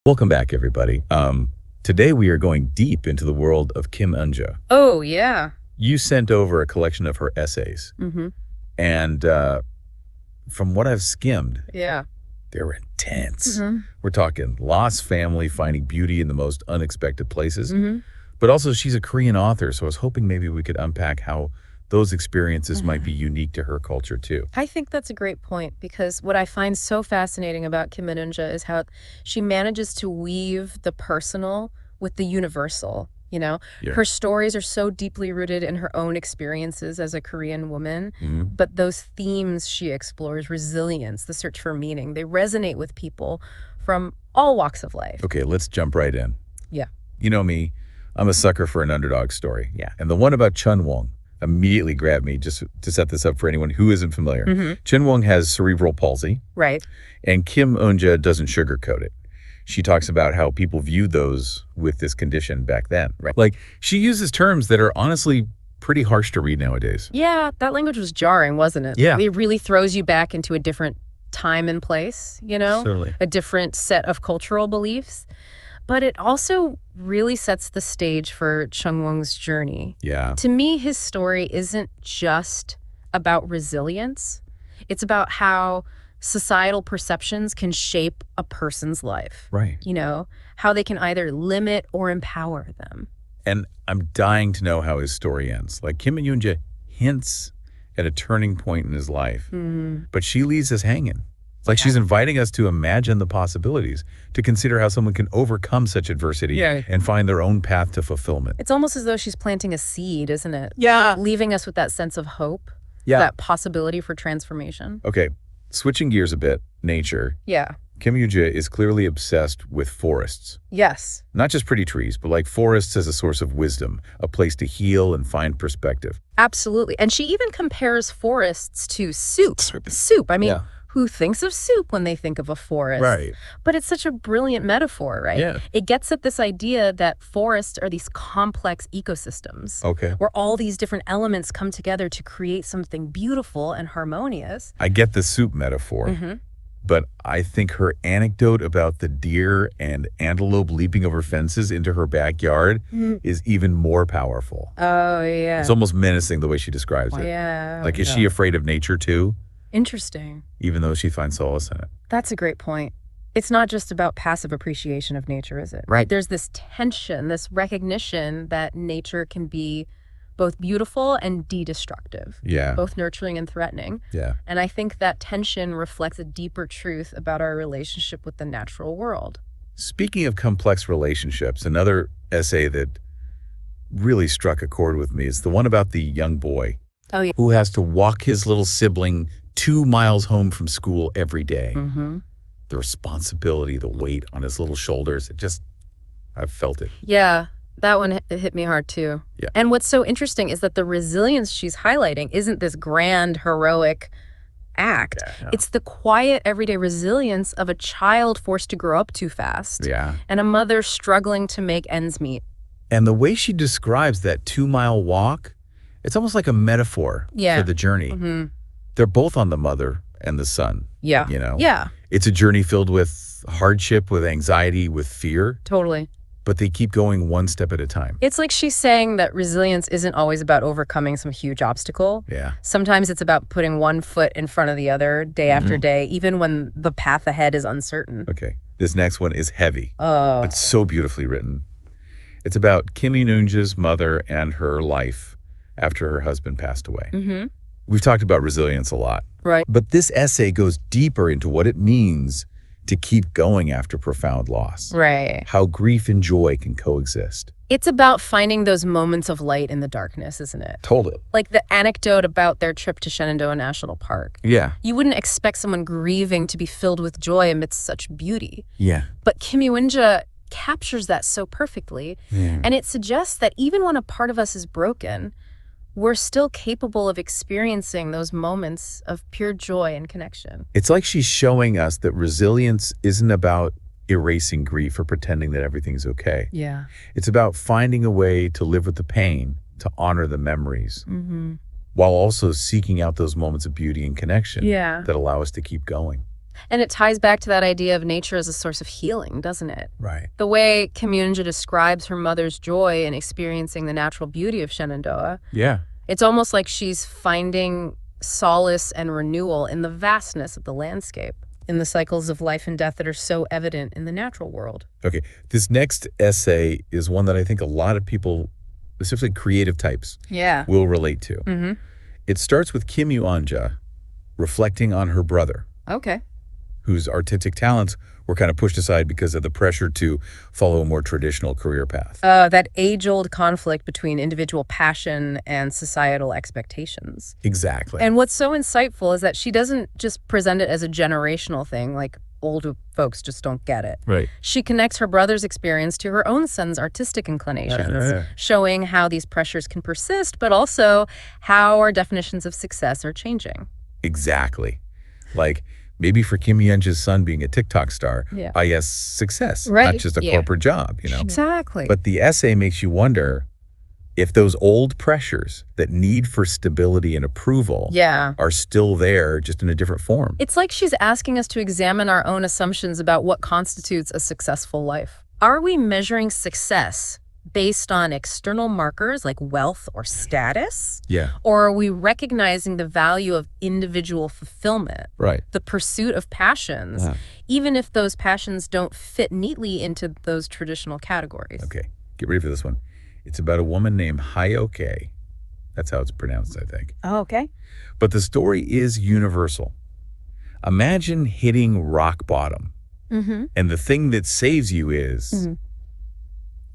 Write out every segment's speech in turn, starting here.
Welcome back, everybody. Today we are going deep into the world of Kim Eun-ja. Oh, yeah. You sent over a collection of her essays, and from what I've skimmed, Yeah. they're intense. We're talking lost family, finding beauty in the most unexpected places, but also she's a Korean author, so I was hoping maybe we could unpack how those experiences might be unique to her culture too. I think that's a great point, because what I find so fascinating about Kim Eun-ja is how she manages to weave the personal with the universal. You know, her stories are so deeply rooted in her own experiences as a Korean woman, but those themes she explores, resilience, the search for meaning, they resonate with people from all walks of life. Okay, let's jump right in. Yeah. You know me, I'm a sucker for an underdog story. Yeah. And the one about Chun Wong immediately grabbed me, just to set this up for anyone who isn't familiar. Chun Wong has cerebral palsy. Right. And Kim Eun-ja doesn't sugarcoat it. She talks about how people viewed those with this condition back then. Right. Like, she uses terms that are honestly pretty harsh to read nowadays. Yeah, that language was jarring, wasn't it? Yeah. It really throws you back into a different time and place, you know? Certainly. A different set of cultural beliefs. But it also really sets the stage for Chun Wong's journey. Yeah. To me, his story isn't just about resilience. It's about how societal perceptions can shape a person's life. Right. You know, how they can either limit or empower them. And I'm dying to know how his story ends. Like, Kim Eun-ja hints at a turning point in his life, but she leaves us hanging. Like, she's inviting us to imagine the possibilities, to consider how someone can overcome such adversity and find their own path to fulfillment. It's almost as though she's planting a seed, isn't it? Yeah. Leaving us with that sense of hope, Yeah. that possibility for transformation. Okay, switching gears a bit, nature. Yeah. Kim Eun-ja is clearly obsessed with forests. Yes. Not just pretty trees, but like forests as a source of wisdom, a place to heal and find perspective. Absolutely. And she even compares forests to soup. Soup. I mean, who thinks of soup when they think of a forest? Right. But it's such a brilliant metaphor, right? Yeah. It gets at this idea that forests are these complex ecosystems. Okay. Where all these different elements come together to create something beautiful and harmonious. I get the soup metaphor, but I think her anecdote about the deer and antelope leaping over fences into her backyard is even more powerful. Oh, yeah. It's almost menacing the way she describes it. Yeah. Like, is she afraid of nature too? Interesting. Even though she finds solace in it. That's a great point. It's not just about passive appreciation of nature, is it? Right. There's this tension, this recognition that nature can be both beautiful and de-destructive. Yeah. Both nurturing and threatening. Yeah. And I think that tension reflects a deeper truth about our relationship with the natural world. Speaking of complex relationships, another essay that really struck a chord with me is the one about the young boy who has to walk his little sibling 2 miles home from school every day. The responsibility, the weight on his little shoulders, I've felt it. Yeah, that one hit me hard too. Yeah. And what's so interesting is that the resilience she's highlighting isn't this grand, heroic act. It's the quiet, everyday resilience of a child forced to grow up too fast. Yeah. And a mother struggling to make ends meet. And the way she describes that 2-mile walk, it's almost like a metaphor for the journey. They're both on the mother and the son. Yeah. You know? Yeah. It's a journey filled with hardship, with anxiety, with fear. Totally. But they keep going one step at a time. It's like she's saying that resilience isn't always about overcoming some huge obstacle. Yeah. Sometimes it's about putting one foot in front of the other day after day, even when the path ahead is uncertain. Okay. This next one is heavy. Oh. It's so beautifully written. It's about Kim Eun-ja's mother and her life after her husband passed away. We've talked about resilience a lot. Right. But this essay goes deeper into what it means to keep going after profound loss. Right. How grief and joy can coexist. It's about finding those moments of light in the darkness, isn't it? Totally. Like the anecdote about their trip to Shenandoah National Park. Yeah. You wouldn't expect someone grieving to be filled with joy amidst such beauty. Yeah. But Kim Eun-ja captures that so perfectly. And it suggests that even when a part of us is broken, we're still capable of experiencing those moments of pure joy and connection. It's like she's showing us that resilience isn't about erasing grief or pretending that everything's okay. Yeah. It's about finding a way to live with the pain, to honor the memories, while also seeking out those moments of beauty and connection that allow us to keep going. And it ties back to that idea of nature as a source of healing, doesn't it? Right. The way Kim Yoon-ja describes her mother's joy in experiencing the natural beauty of Shenandoah, Yeah. it's almost like she's finding solace and renewal in the vastness of the landscape, in the cycles of life and death that are so evident in the natural world. Okay. This next essay is one that I think a lot of people, especially creative types, will relate to. Mm-hmm. It starts with Kim Yoon-ja reflecting on her brother, Okay. whose artistic talents were kind of pushed aside because of the pressure to follow a more traditional career path. That age-old conflict between individual passion and societal expectations. Exactly. And what's so insightful is that she doesn't just present it as a generational thing, like older folks just don't get it. Right. She connects her brother's experience to her own son's artistic inclinations, showing how these pressures can persist, but also how our definitions of success are changing. Exactly. Like, maybe for Kim Yoon-ja's son being a TikTok star, success, not just a corporate job, you know? Exactly. But the essay makes you wonder if those old pressures, that need for stability and approval, are still there, just in a different form. It's like she's asking us to examine our own assumptions about what constitutes a successful life. Are we measuring success based on external markers like wealth or status? Yeah. Or are we recognizing the value of individual fulfillment? Right. The pursuit of passions, even if those passions don't fit neatly into those traditional categories. Okay, get ready for this one. It's about a woman named Hyoke. That's how it's pronounced, I think. Oh, okay. But the story is universal. Imagine hitting rock bottom, and the thing that saves you is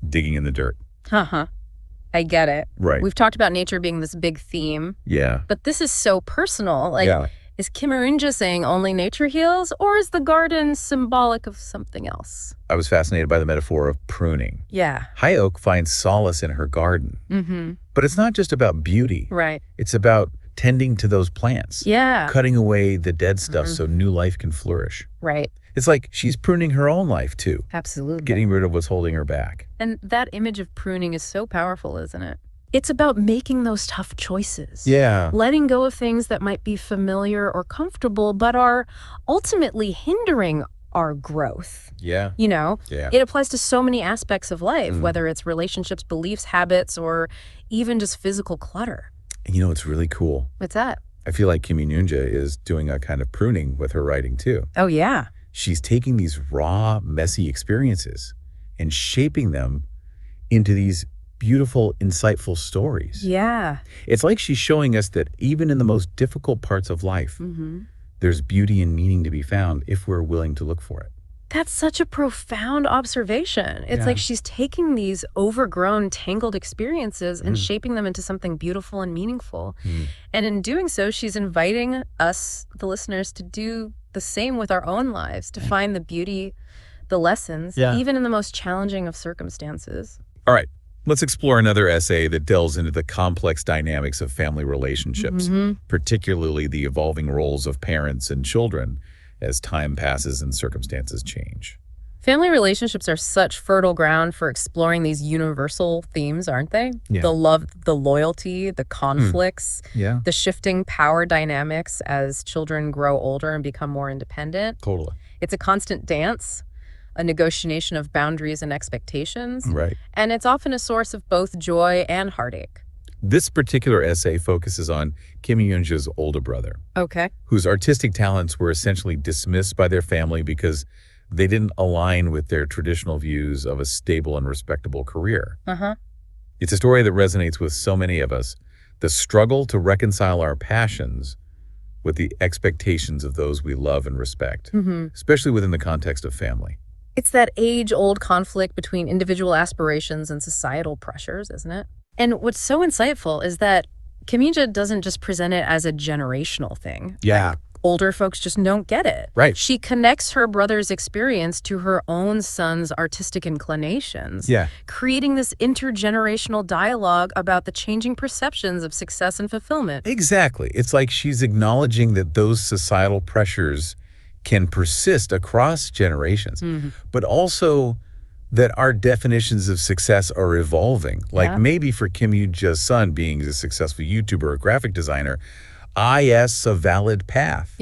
digging in the dirt. I get it. Right. We've talked about nature being this big theme. Yeah. But this is so personal. Like, is Kim Yoon-ja saying only nature heals, or is the garden symbolic of something else? I was fascinated by the metaphor of pruning. Yeah. Hyoke finds solace in her garden. But it's not just about beauty. Right. It's about tending to those plants. Yeah. Cutting away the dead stuff so new life can flourish. Right. It's like she's pruning her own life, too. Absolutely. Getting rid of what's holding her back. And that image of pruning is so powerful, isn't it? It's about making those tough choices. Yeah. Letting go of things that might be familiar or comfortable, but are ultimately hindering our growth. Yeah. You know, Yeah. it applies to so many aspects of life, whether it's relationships, beliefs, habits, or even just physical clutter. And you know what's really cool? What's that? I feel like Kim Yoon-ja is doing a kind of pruning with her writing, too. Oh, yeah. She's taking these raw, messy experiences and shaping them into these beautiful, insightful stories. Yeah. It's like she's showing us that even in the most difficult parts of life, there's beauty and meaning to be found if we're willing to look for it. That's such a profound observation. It's like she's taking these overgrown, tangled experiences and shaping them into something beautiful and meaningful. And in doing so, she's inviting us, the listeners, to do the same with our own lives, to find the beauty, the lessons, even in the most challenging of circumstances. All right. Let's explore another essay that delves into the complex dynamics of family relationships, particularly the evolving roles of parents and children as time passes and circumstances change. Family relationships are such fertile ground for exploring these universal themes, aren't they? Yeah. The love, the loyalty, the conflicts, the shifting power dynamics as children grow older and become more independent. Totally. It's a constant dance, a negotiation of boundaries and expectations. Right. And it's often a source of both joy and heartache. This particular essay focuses on Kim Yoon-ja's older brother, Okay. whose artistic talents were essentially dismissed by their family because they didn't align with their traditional views of a stable and respectable career. It's a story that resonates with so many of us, the struggle to reconcile our passions with the expectations of those we love and respect, especially within the context of family. It's that age-old conflict between individual aspirations and societal pressures, isn't it? And what's so insightful is that Kim Yoon-ja doesn't just present it as a generational thing. Yeah. Older folks just don't get it. Right. She connects her brother's experience to her own son's artistic inclinations, creating this intergenerational dialogue about the changing perceptions of success and fulfillment. Exactly. It's like she's acknowledging that those societal pressures can persist across generations, but also that our definitions of success are evolving. Like maybe for Kim Yoon-ja's son being a successful YouTuber or graphic designer, a valid path.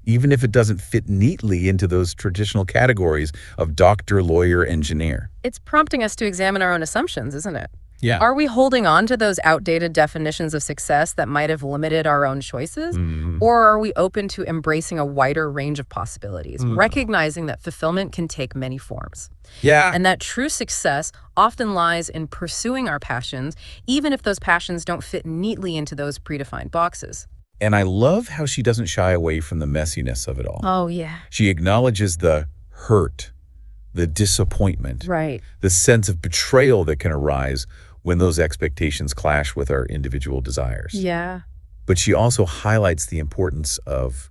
even if it doesn't fit neatly into those traditional categories of doctor, lawyer, engineer. It's prompting us to examine our own assumptions, isn't it? Yeah. Are we holding on to those outdated definitions of success that might have limited our own choices? Or are we open to embracing a wider range of possibilities, recognizing that fulfillment can take many forms? Yeah. And that true success often lies in pursuing our passions, even if those passions don't fit neatly into those predefined boxes. And I love how she doesn't shy away from the messiness of it all. Oh, yeah. She acknowledges the hurt, the disappointment, Right. the sense of betrayal that can arise when those expectations clash with our individual desires. Yeah. But she also highlights the importance of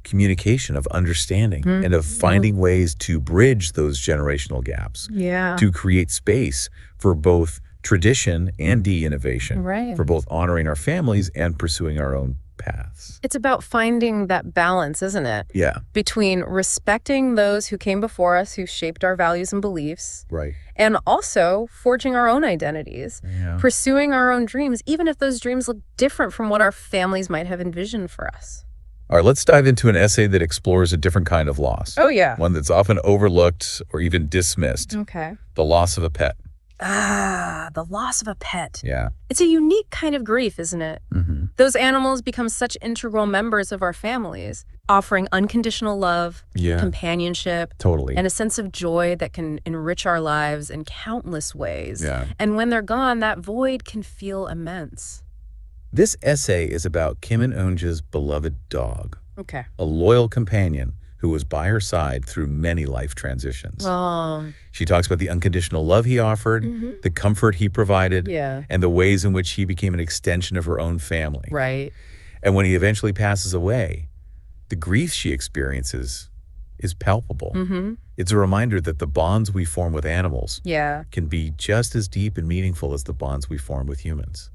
communication, of understanding, and of finding ways to bridge those generational gaps, Yeah. to create space for both tradition and de-innovation, Right. for both honoring our families and pursuing our own paths. It's about finding that balance, isn't it? Yeah, Between respecting those who came before us, who shaped our values and beliefs, right. and also forging our own identities, Yeah. pursuing our own dreams, even if those dreams look different from what our families might have envisioned for us. All right, let's dive into an essay that explores a different kind of loss. Oh, yeah. One that's often overlooked or even dismissed, Okay. the loss of a pet. Ah, the loss of a pet. Yeah. It's a unique kind of grief, isn't it? Those animals become such integral members of our families, offering unconditional love, Yeah. companionship, Totally. and a sense of joy that can enrich our lives in countless ways. Yeah. And when they're gone, that void can feel immense. This essay is about Kim and Eunja's beloved dog, Okay. a loyal companion who was by her side through many life transitions. Oh, She talks about the unconditional love he offered, the comfort he provided, yeah. and the ways in which he became an extension of her own family. Right. And when he eventually passes away, the grief she experiences is palpable. It's a reminder that the bonds we form with animals Yeah. can be just as deep and meaningful as the bonds we form with humans.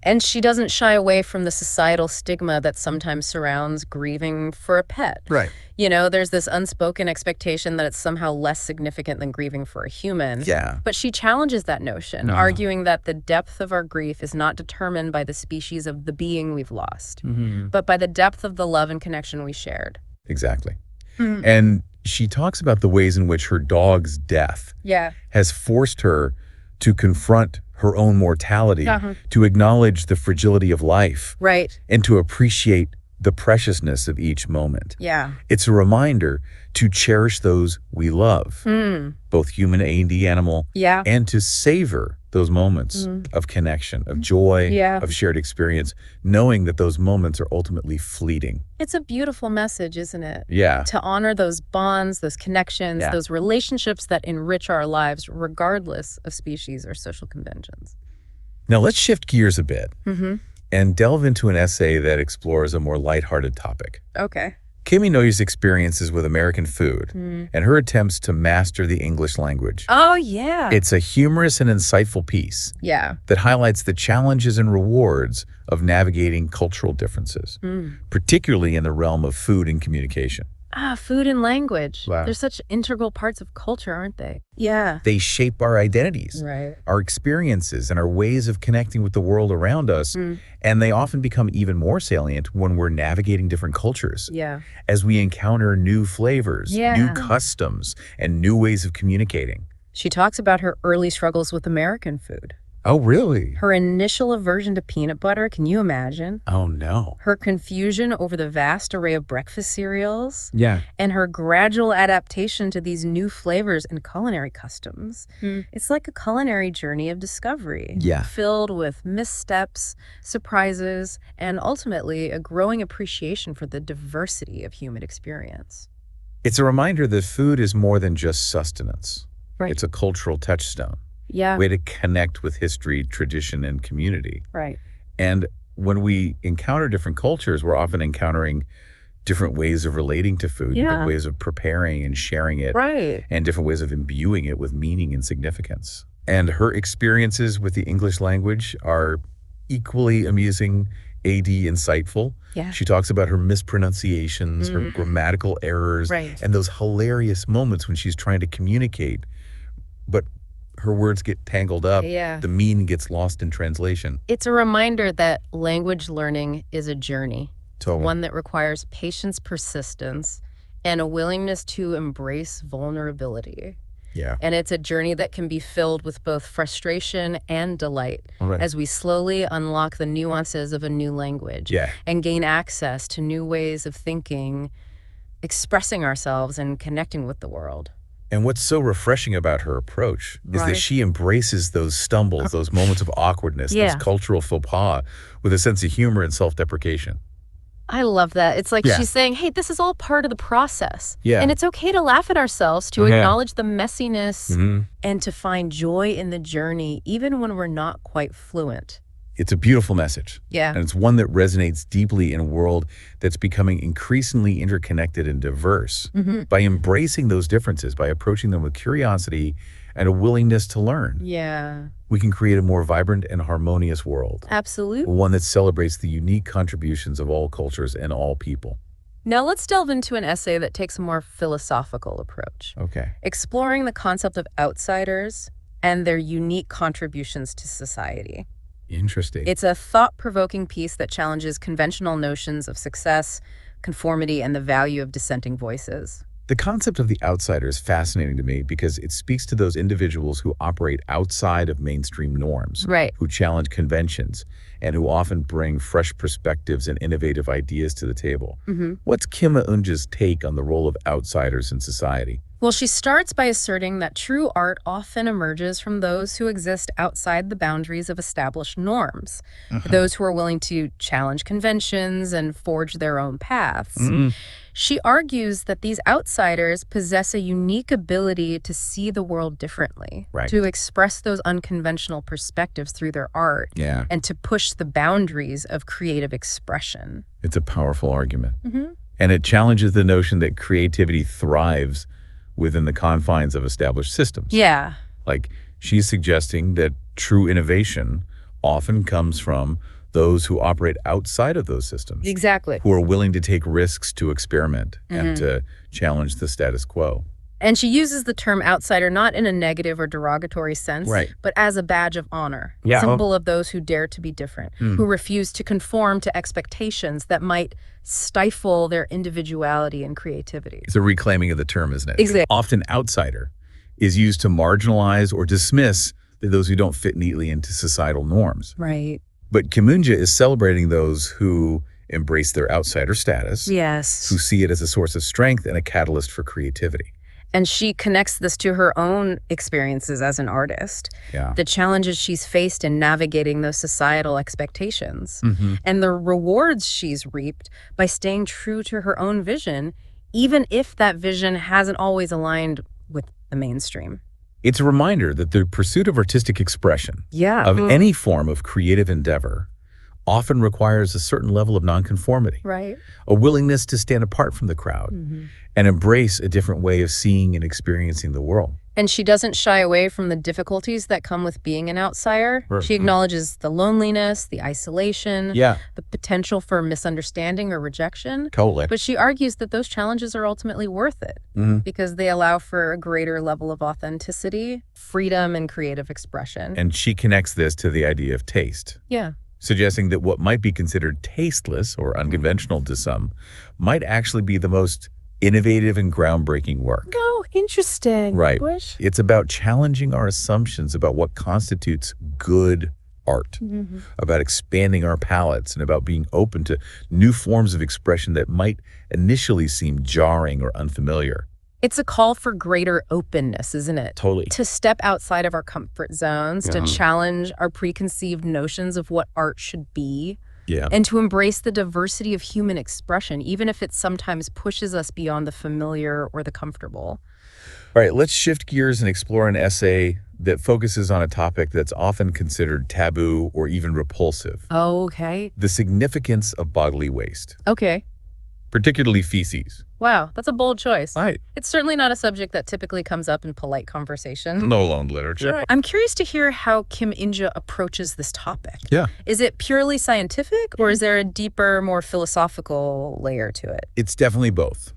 And she doesn't shy away from the societal stigma that sometimes surrounds grieving for a pet. Right. You know, there's this unspoken expectation that it's somehow less significant than grieving for a human. Yeah. But she challenges that notion, arguing that the depth of our grief is not determined by the species of the being we've lost, but by the depth of the love and connection we shared. Exactly. And she talks about the ways in which her dog's death Yeah. has forced her to confront her own mortality, to acknowledge the fragility of life, Right. and to appreciate the preciousness of each moment. Yeah. It's a reminder to cherish those we love, both human and animal, Yeah. and to savor those moments of connection, of joy, Yeah. of shared experience, knowing that those moments are ultimately fleeting. It's a beautiful message, isn't it? Yeah. To honor those bonds, those connections, Yeah. those relationships that enrich our lives regardless of species or social conventions. Now let's shift gears a bit Mm-hmm. and delve into an essay that explores a more lighthearted topic. Okay. Kim Inoye's experiences with American food and her attempts to master the English language. Oh, yeah. It's a humorous and insightful piece Yeah. that highlights the challenges and rewards of navigating cultural differences, particularly in the realm of food and communication. Ah, food and language. Wow. They're such integral parts of culture, aren't they? Yeah. They shape our identities, Right. our experiences, and our ways of connecting with the world around us, and they often become even more salient when we're navigating different cultures. Yeah. As we encounter new flavors, Yeah. new customs, and new ways of communicating. She talks about her early struggles with American food. Oh, really? Her initial aversion to peanut butter, can you imagine? Oh, no. Her confusion over the vast array of breakfast cereals. Yeah. And her gradual adaptation to these new flavors and culinary customs. It's like a culinary journey of discovery. Yeah. Filled with missteps, surprises, and ultimately a growing appreciation for the diversity of human experience. It's a reminder that food is more than just sustenance. Right. It's a cultural touchstone, Yeah. way to connect with history, tradition, and community. Right. And when we encounter different cultures, we're often encountering different ways of relating to food, Yeah. different ways of preparing and sharing it, Right. and different ways of imbuing it with meaning and significance. And her experiences with the English language are equally amusing, insightful. Yeah. She talks about her mispronunciations, her grammatical errors, Right. and those hilarious moments when she's trying to communicate, but her words get tangled up. Yeah. The meaning gets lost in translation. It's a reminder that language learning is a journey. Totally. One that requires patience, persistence, and a willingness to embrace vulnerability. Yeah. And it's a journey that can be filled with both frustration and delight as we slowly unlock the nuances of a new language and gain access to new ways of thinking, expressing ourselves, and connecting with the world. And what's so refreshing about her approach is that she embraces those stumbles, those moments of awkwardness, those cultural faux pas with a sense of humor and self-deprecation. I love that. It's like she's saying, hey, this is all part of the process. And it's okay to laugh at ourselves, to acknowledge the messiness, and to find joy in the journey, even when we're not quite fluent. It's a beautiful message. Yeah. And it's one that resonates deeply in a world that's becoming increasingly interconnected and diverse. By embracing those differences, by approaching them with curiosity and a willingness to learn, we can create a more vibrant and harmonious world. Absolutely. One that celebrates the unique contributions of all cultures and all people. Now let's delve into an essay that takes a more philosophical approach. Okay. Exploring the concept of outsiders and their unique contributions to society. Interesting. It's a thought-provoking piece that challenges conventional notions of success, conformity, and the value of dissenting voices. The concept of the outsider is fascinating to me because it speaks to those individuals who operate outside of mainstream norms, who challenge conventions, and who often bring fresh perspectives and innovative ideas to the table. What's Kim Eunja's take on the role of outsiders in society? Well, she starts by asserting that true art often emerges from those who exist outside the boundaries of established norms, those who are willing to challenge conventions and forge their own paths. She argues that these outsiders possess a unique ability to see the world differently, to express those unconventional perspectives through their art, and to push the boundaries of creative expression. It's a powerful argument. And it challenges the notion that creativity thrives within the confines of established systems. Like, she's suggesting that true innovation often comes from those who operate outside of those systems. Who are willing to take risks to experiment and to challenge the status quo. And she uses the term outsider not in a negative or derogatory sense, but as a badge of honor, symbol of those who dare to be different, who refuse to conform to expectations that might stifle their individuality and creativity. It's a reclaiming of the term, isn't it? Often outsider is used to marginalize or dismiss those who don't fit neatly into societal norms. But Kim Eunja is celebrating those who embrace their outsider status, who see it as a source of strength and a catalyst for creativity. And she connects this to her own experiences as an artist, the challenges she's faced in navigating those societal expectations, and the rewards she's reaped by staying true to her own vision, even if that vision hasn't always aligned with the mainstream. It's a reminder that the pursuit of artistic expression, of any form of creative endeavor, often requires a certain level of nonconformity, a willingness to stand apart from the crowd and embrace a different way of seeing and experiencing the world. And she doesn't shy away from the difficulties that come with being an outsider. She acknowledges the loneliness, the isolation, the potential for misunderstanding or rejection. But she argues that those challenges are ultimately worth it because they allow for a greater level of authenticity, freedom, and creative expression. And she connects this to the idea of taste. Suggesting that what might be considered tasteless or unconventional to some might actually be the most innovative and groundbreaking work. Oh, interesting. It's about challenging our assumptions about what constitutes good art, about expanding our palettes, and about being open to new forms of expression that might initially seem jarring or unfamiliar. It's a call for greater openness, isn't it? To step outside of our comfort zones, to challenge our preconceived notions of what art should be, and to embrace the diversity of human expression, even if it sometimes pushes us beyond the familiar or the comfortable. All right, let's shift gears and explore an essay that focuses on a topic that's often considered taboo or even repulsive. The significance of bodily waste. Particularly feces. Wow, that's a bold choice. It's certainly not a subject that typically comes up in polite conversation. No loan literature. I'm curious to hear how Kim Eunja approaches this topic. Is it purely scientific, or is there a deeper, more philosophical layer to it? It's definitely both.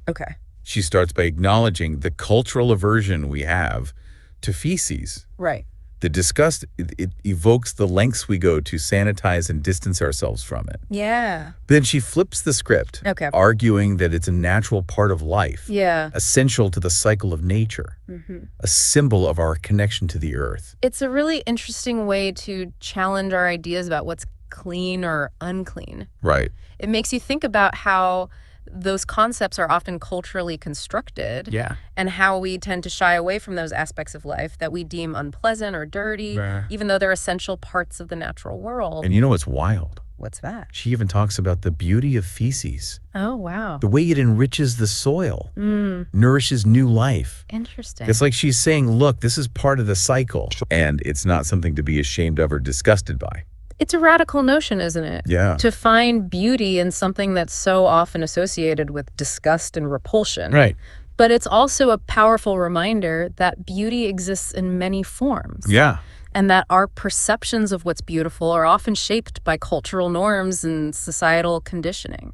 She starts by acknowledging the cultural aversion we have to feces. The disgust, it evokes the lengths we go to sanitize and distance ourselves from it. Yeah. But then she flips the script, arguing that it's a natural part of life, essential to the cycle of nature, a symbol of our connection to the earth. It's a really interesting way to challenge our ideas about what's clean or unclean. Right. It makes you think about how those concepts are often culturally constructed, and how we tend to shy away from those aspects of life that we deem unpleasant or dirty, even though they're essential parts of the natural world. And you know what's wild? What's that? She even talks about the beauty of feces. Oh, wow. The way it enriches the soil, nourishes new life. Interesting. It's like she's saying, look, this is part of the cycle, and it's not something to be ashamed of or disgusted by. It's a radical notion, isn't it? Yeah. To find beauty in something that's so often associated with disgust and repulsion. Right. But it's also a powerful reminder that beauty exists in many forms. Yeah. And that our perceptions of what's beautiful are often shaped by cultural norms and societal conditioning.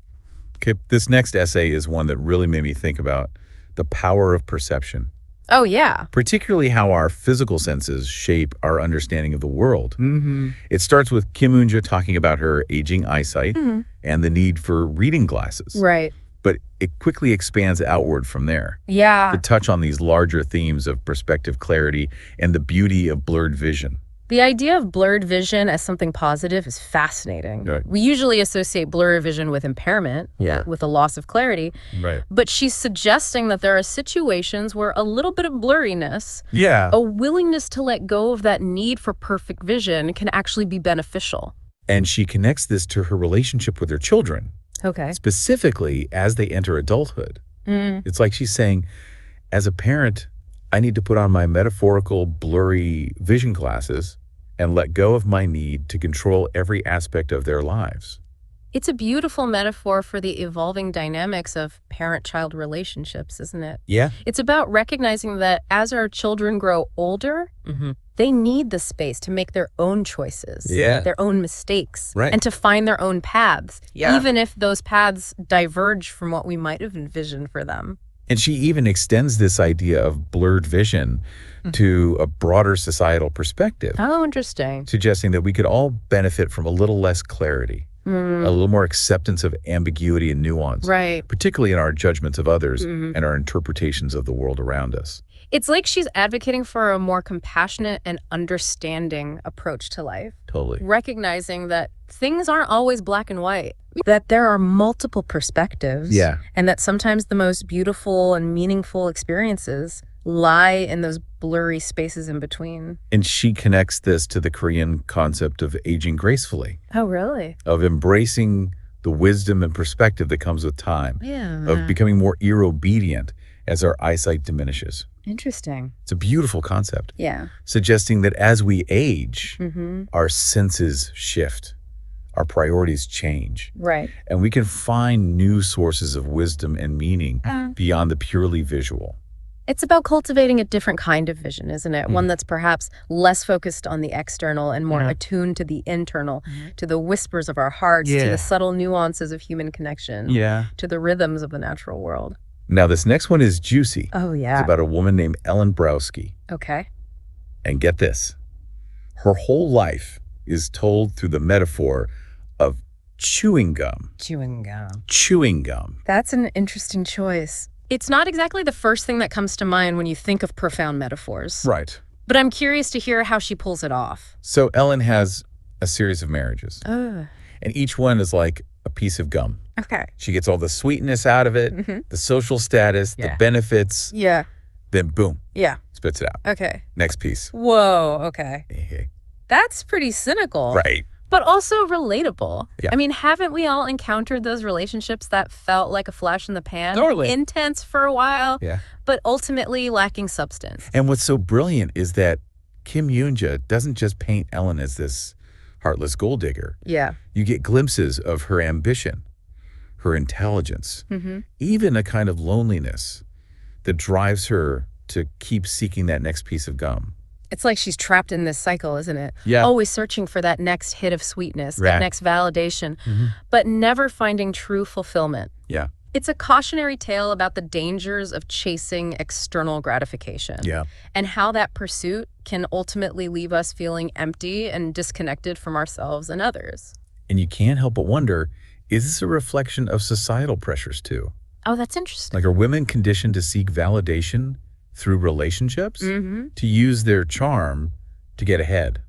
Okay, this next essay is one that really made me think about the power of perception. Oh, yeah. Particularly how our physical senses shape our understanding of the world. It starts with Kim Eun-ja talking about her aging eyesight and the need for reading glasses. Right. But it quickly expands outward from there. Yeah. To touch on these larger themes of perspective clarity and the beauty of blurred vision. The idea of blurred vision as something positive is fascinating. Right. We usually associate blurred vision with impairment, with a loss of clarity. Right. But she's suggesting that there are situations where a little bit of blurriness, a willingness to let go of that need for perfect vision can actually be beneficial. And she connects this to her relationship with her children. Okay. Specifically, as they enter adulthood. It's like she's saying, as a parent, I need to put on my metaphorical, blurry vision glasses and let go of my need to control every aspect of their lives. It's a beautiful metaphor for the evolving dynamics of parent-child relationships, isn't it? Yeah. It's about recognizing that as our children grow older, they need the space to make their own choices, their own mistakes, and to find their own paths, even if those paths diverge from what we might have envisioned for them. And she even extends this idea of blurred vision to a broader societal perspective. Oh, interesting. Suggesting that we could all benefit from a little less clarity, a little more acceptance of ambiguity and nuance, particularly in our judgments of others and our interpretations of the world around us. It's like she's advocating for a more compassionate and understanding approach to life. Totally. Recognizing that things aren't always black and white, that there are multiple perspectives, and that sometimes the most beautiful and meaningful experiences lie in those blurry spaces in between. And she connects this to the Korean concept of aging gracefully. Oh, really? Of embracing the wisdom and perspective that comes with time. Of becoming more ear-obedient as our eyesight diminishes. Interesting. It's a beautiful concept. Yeah. Suggesting that as we age, our senses shift, our priorities change. Right. And we can find new sources of wisdom and meaning beyond the purely visual. It's about cultivating a different kind of vision, isn't it? One that's perhaps less focused on the external and more attuned to the internal, to the whispers of our hearts, to the subtle nuances of human connection, to the rhythms of the natural world. Now, this next one is juicy. Oh, yeah. It's about a woman named Ellen Browski. Okay. And get this. Her whole life is told through the metaphor of chewing gum. Chewing gum. Chewing gum. That's an interesting choice. It's not exactly the first thing that comes to mind when you think of profound metaphors. Right. But I'm curious to hear how she pulls it off. So Ellen has a series of marriages. Oh. And each one is like a piece of gum. Okay. She gets all the sweetness out of it, the social status, the benefits. Yeah. Then boom. Yeah. Spits it out. Okay. Next piece. Whoa, okay. That's pretty cynical. Right. But also relatable. Yeah. I mean, haven't we all encountered those relationships that felt like a flash in the pan? Totally. Intense for a while, but ultimately lacking substance. And what's so brilliant is that Kim Eun-ja doesn't just paint Ellen as this heartless gold digger. Yeah. You get glimpses of her ambition, her intelligence, even a kind of loneliness that drives her to keep seeking that next piece of gum. It's like she's trapped in this cycle, isn't it? Yeah. Always searching for that next hit of sweetness, that next validation, but never finding true fulfillment. Yeah. It's a cautionary tale about the dangers of chasing external gratification. Yeah. And how that pursuit can ultimately leave us feeling empty and disconnected from ourselves and others. And you can't help but wonder, is this a reflection of societal pressures too? Oh, that's interesting. Like, are women conditioned to seek validation through relationships? Mm-hmm. To use their charm to get ahead?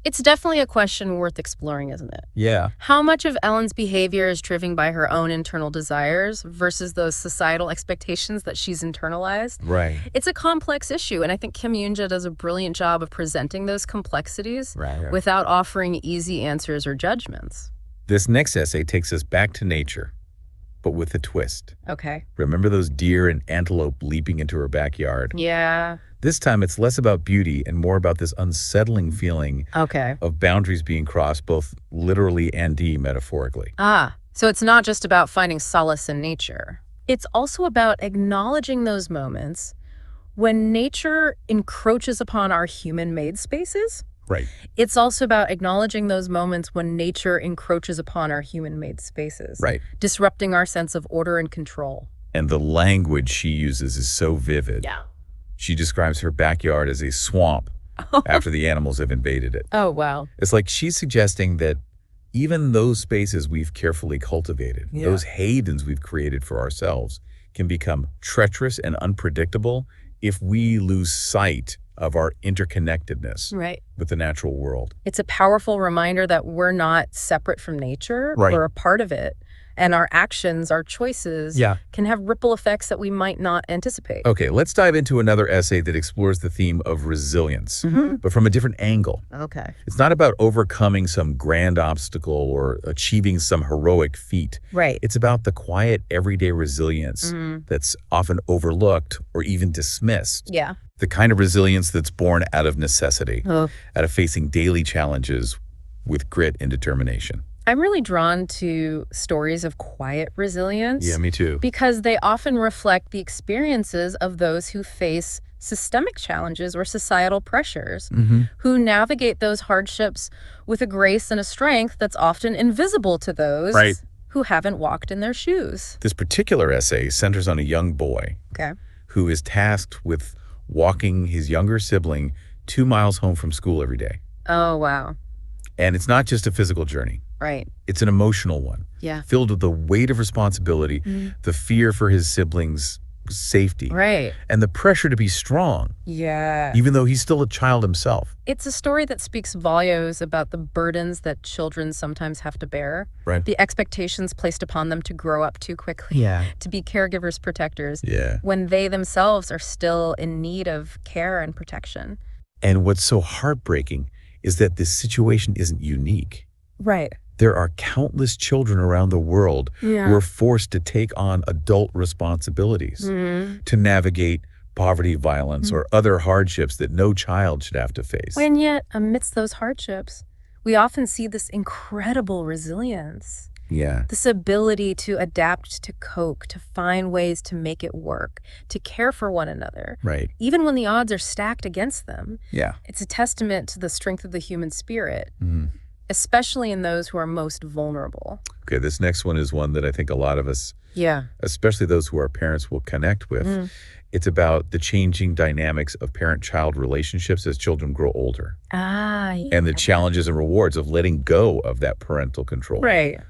It's definitely a question worth exploring, isn't it? Yeah. How much of Ellen's behavior is driven by her own internal desires versus those societal expectations that she's internalized? Right. It's a complex issue, and I think Kim Yoon-ja does a brilliant job of presenting those complexities without offering easy answers or judgments. This next essay takes us back to nature, but with a twist. Okay. Remember those deer and antelope leaping into her backyard? Yeah. This time it's less about beauty and more about this unsettling feeling of boundaries being crossed, both literally and metaphorically. So it's not just about finding solace in nature. It's also about acknowledging those moments when nature encroaches upon our human-made spaces. Right. It's also about acknowledging those moments when nature encroaches upon our human-made spaces. Right. Disrupting our sense of order and control. And the language she uses is so vivid. Yeah. She describes her backyard as a swamp after the animals have invaded it. Oh, wow. It's like she's suggesting that even those spaces we've carefully cultivated, those haydens we've created for ourselves, can become treacherous and unpredictable if we lose sight of our interconnectedness with the natural world. It's a powerful reminder that we're not separate from nature. Right. We're a part of it. And our actions, our choices can have ripple effects that we might not anticipate. Okay, let's dive into another essay that explores the theme of resilience, but from a different angle. Okay. It's not about overcoming some grand obstacle or achieving some heroic feat. Right. It's about the quiet, everyday resilience that's often overlooked or even dismissed. Yeah. The kind of resilience that's born out of necessity, Oh. out of facing daily challenges with grit and determination. I'm really drawn to stories of quiet resilience. Yeah, me too. Because they often reflect the experiences of those who face systemic challenges or societal pressures, who navigate those hardships with a grace and a strength that's often invisible to those who haven't walked in their shoes. This particular essay centers on a young boy who is tasked with walking his younger sibling 2 miles home from school every day. Oh, wow. And it's not just a physical journey. Right. It's an emotional one. Yeah. Filled with the weight of responsibility, the fear for his siblings' safety, and the pressure to be strong, even though he's still a child himself. It's a story that speaks volumes about the burdens that children sometimes have to bear, the expectations placed upon them to grow up too quickly, to be caregivers, protectors, when they themselves are still in need of care and protection. And what's so heartbreaking is that this situation isn't unique. Right. There are countless children around the world who are forced to take on adult responsibilities, to navigate poverty, violence, or other hardships that no child should have to face. And yet, amidst those hardships, we often see this incredible resilience. This ability to adapt, to cope, to find ways to make it work, to care for one another. Even when the odds are stacked against them. It's a testament to the strength of the human spirit. Especially in those who are most vulnerable. Okay, this next one is one that I think a lot of us, especially those who are parents, will connect with. It's about the changing dynamics of parent-child relationships as children grow older. And the challenges and rewards of letting go of that parental control.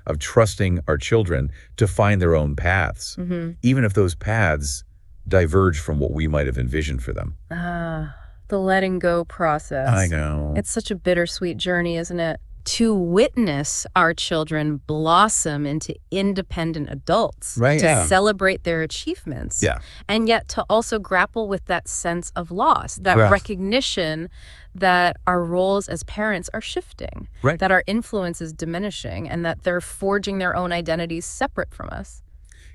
Of trusting our children to find their own paths, even if those paths diverge from what we might have envisioned for them. The letting go process. I know. It's such a bittersweet journey, isn't it? To witness our children blossom into independent adults, to celebrate their achievements, and yet to also grapple with that sense of loss, that recognition that our roles as parents are shifting, that our influence is diminishing, and that they're forging their own identities separate from us.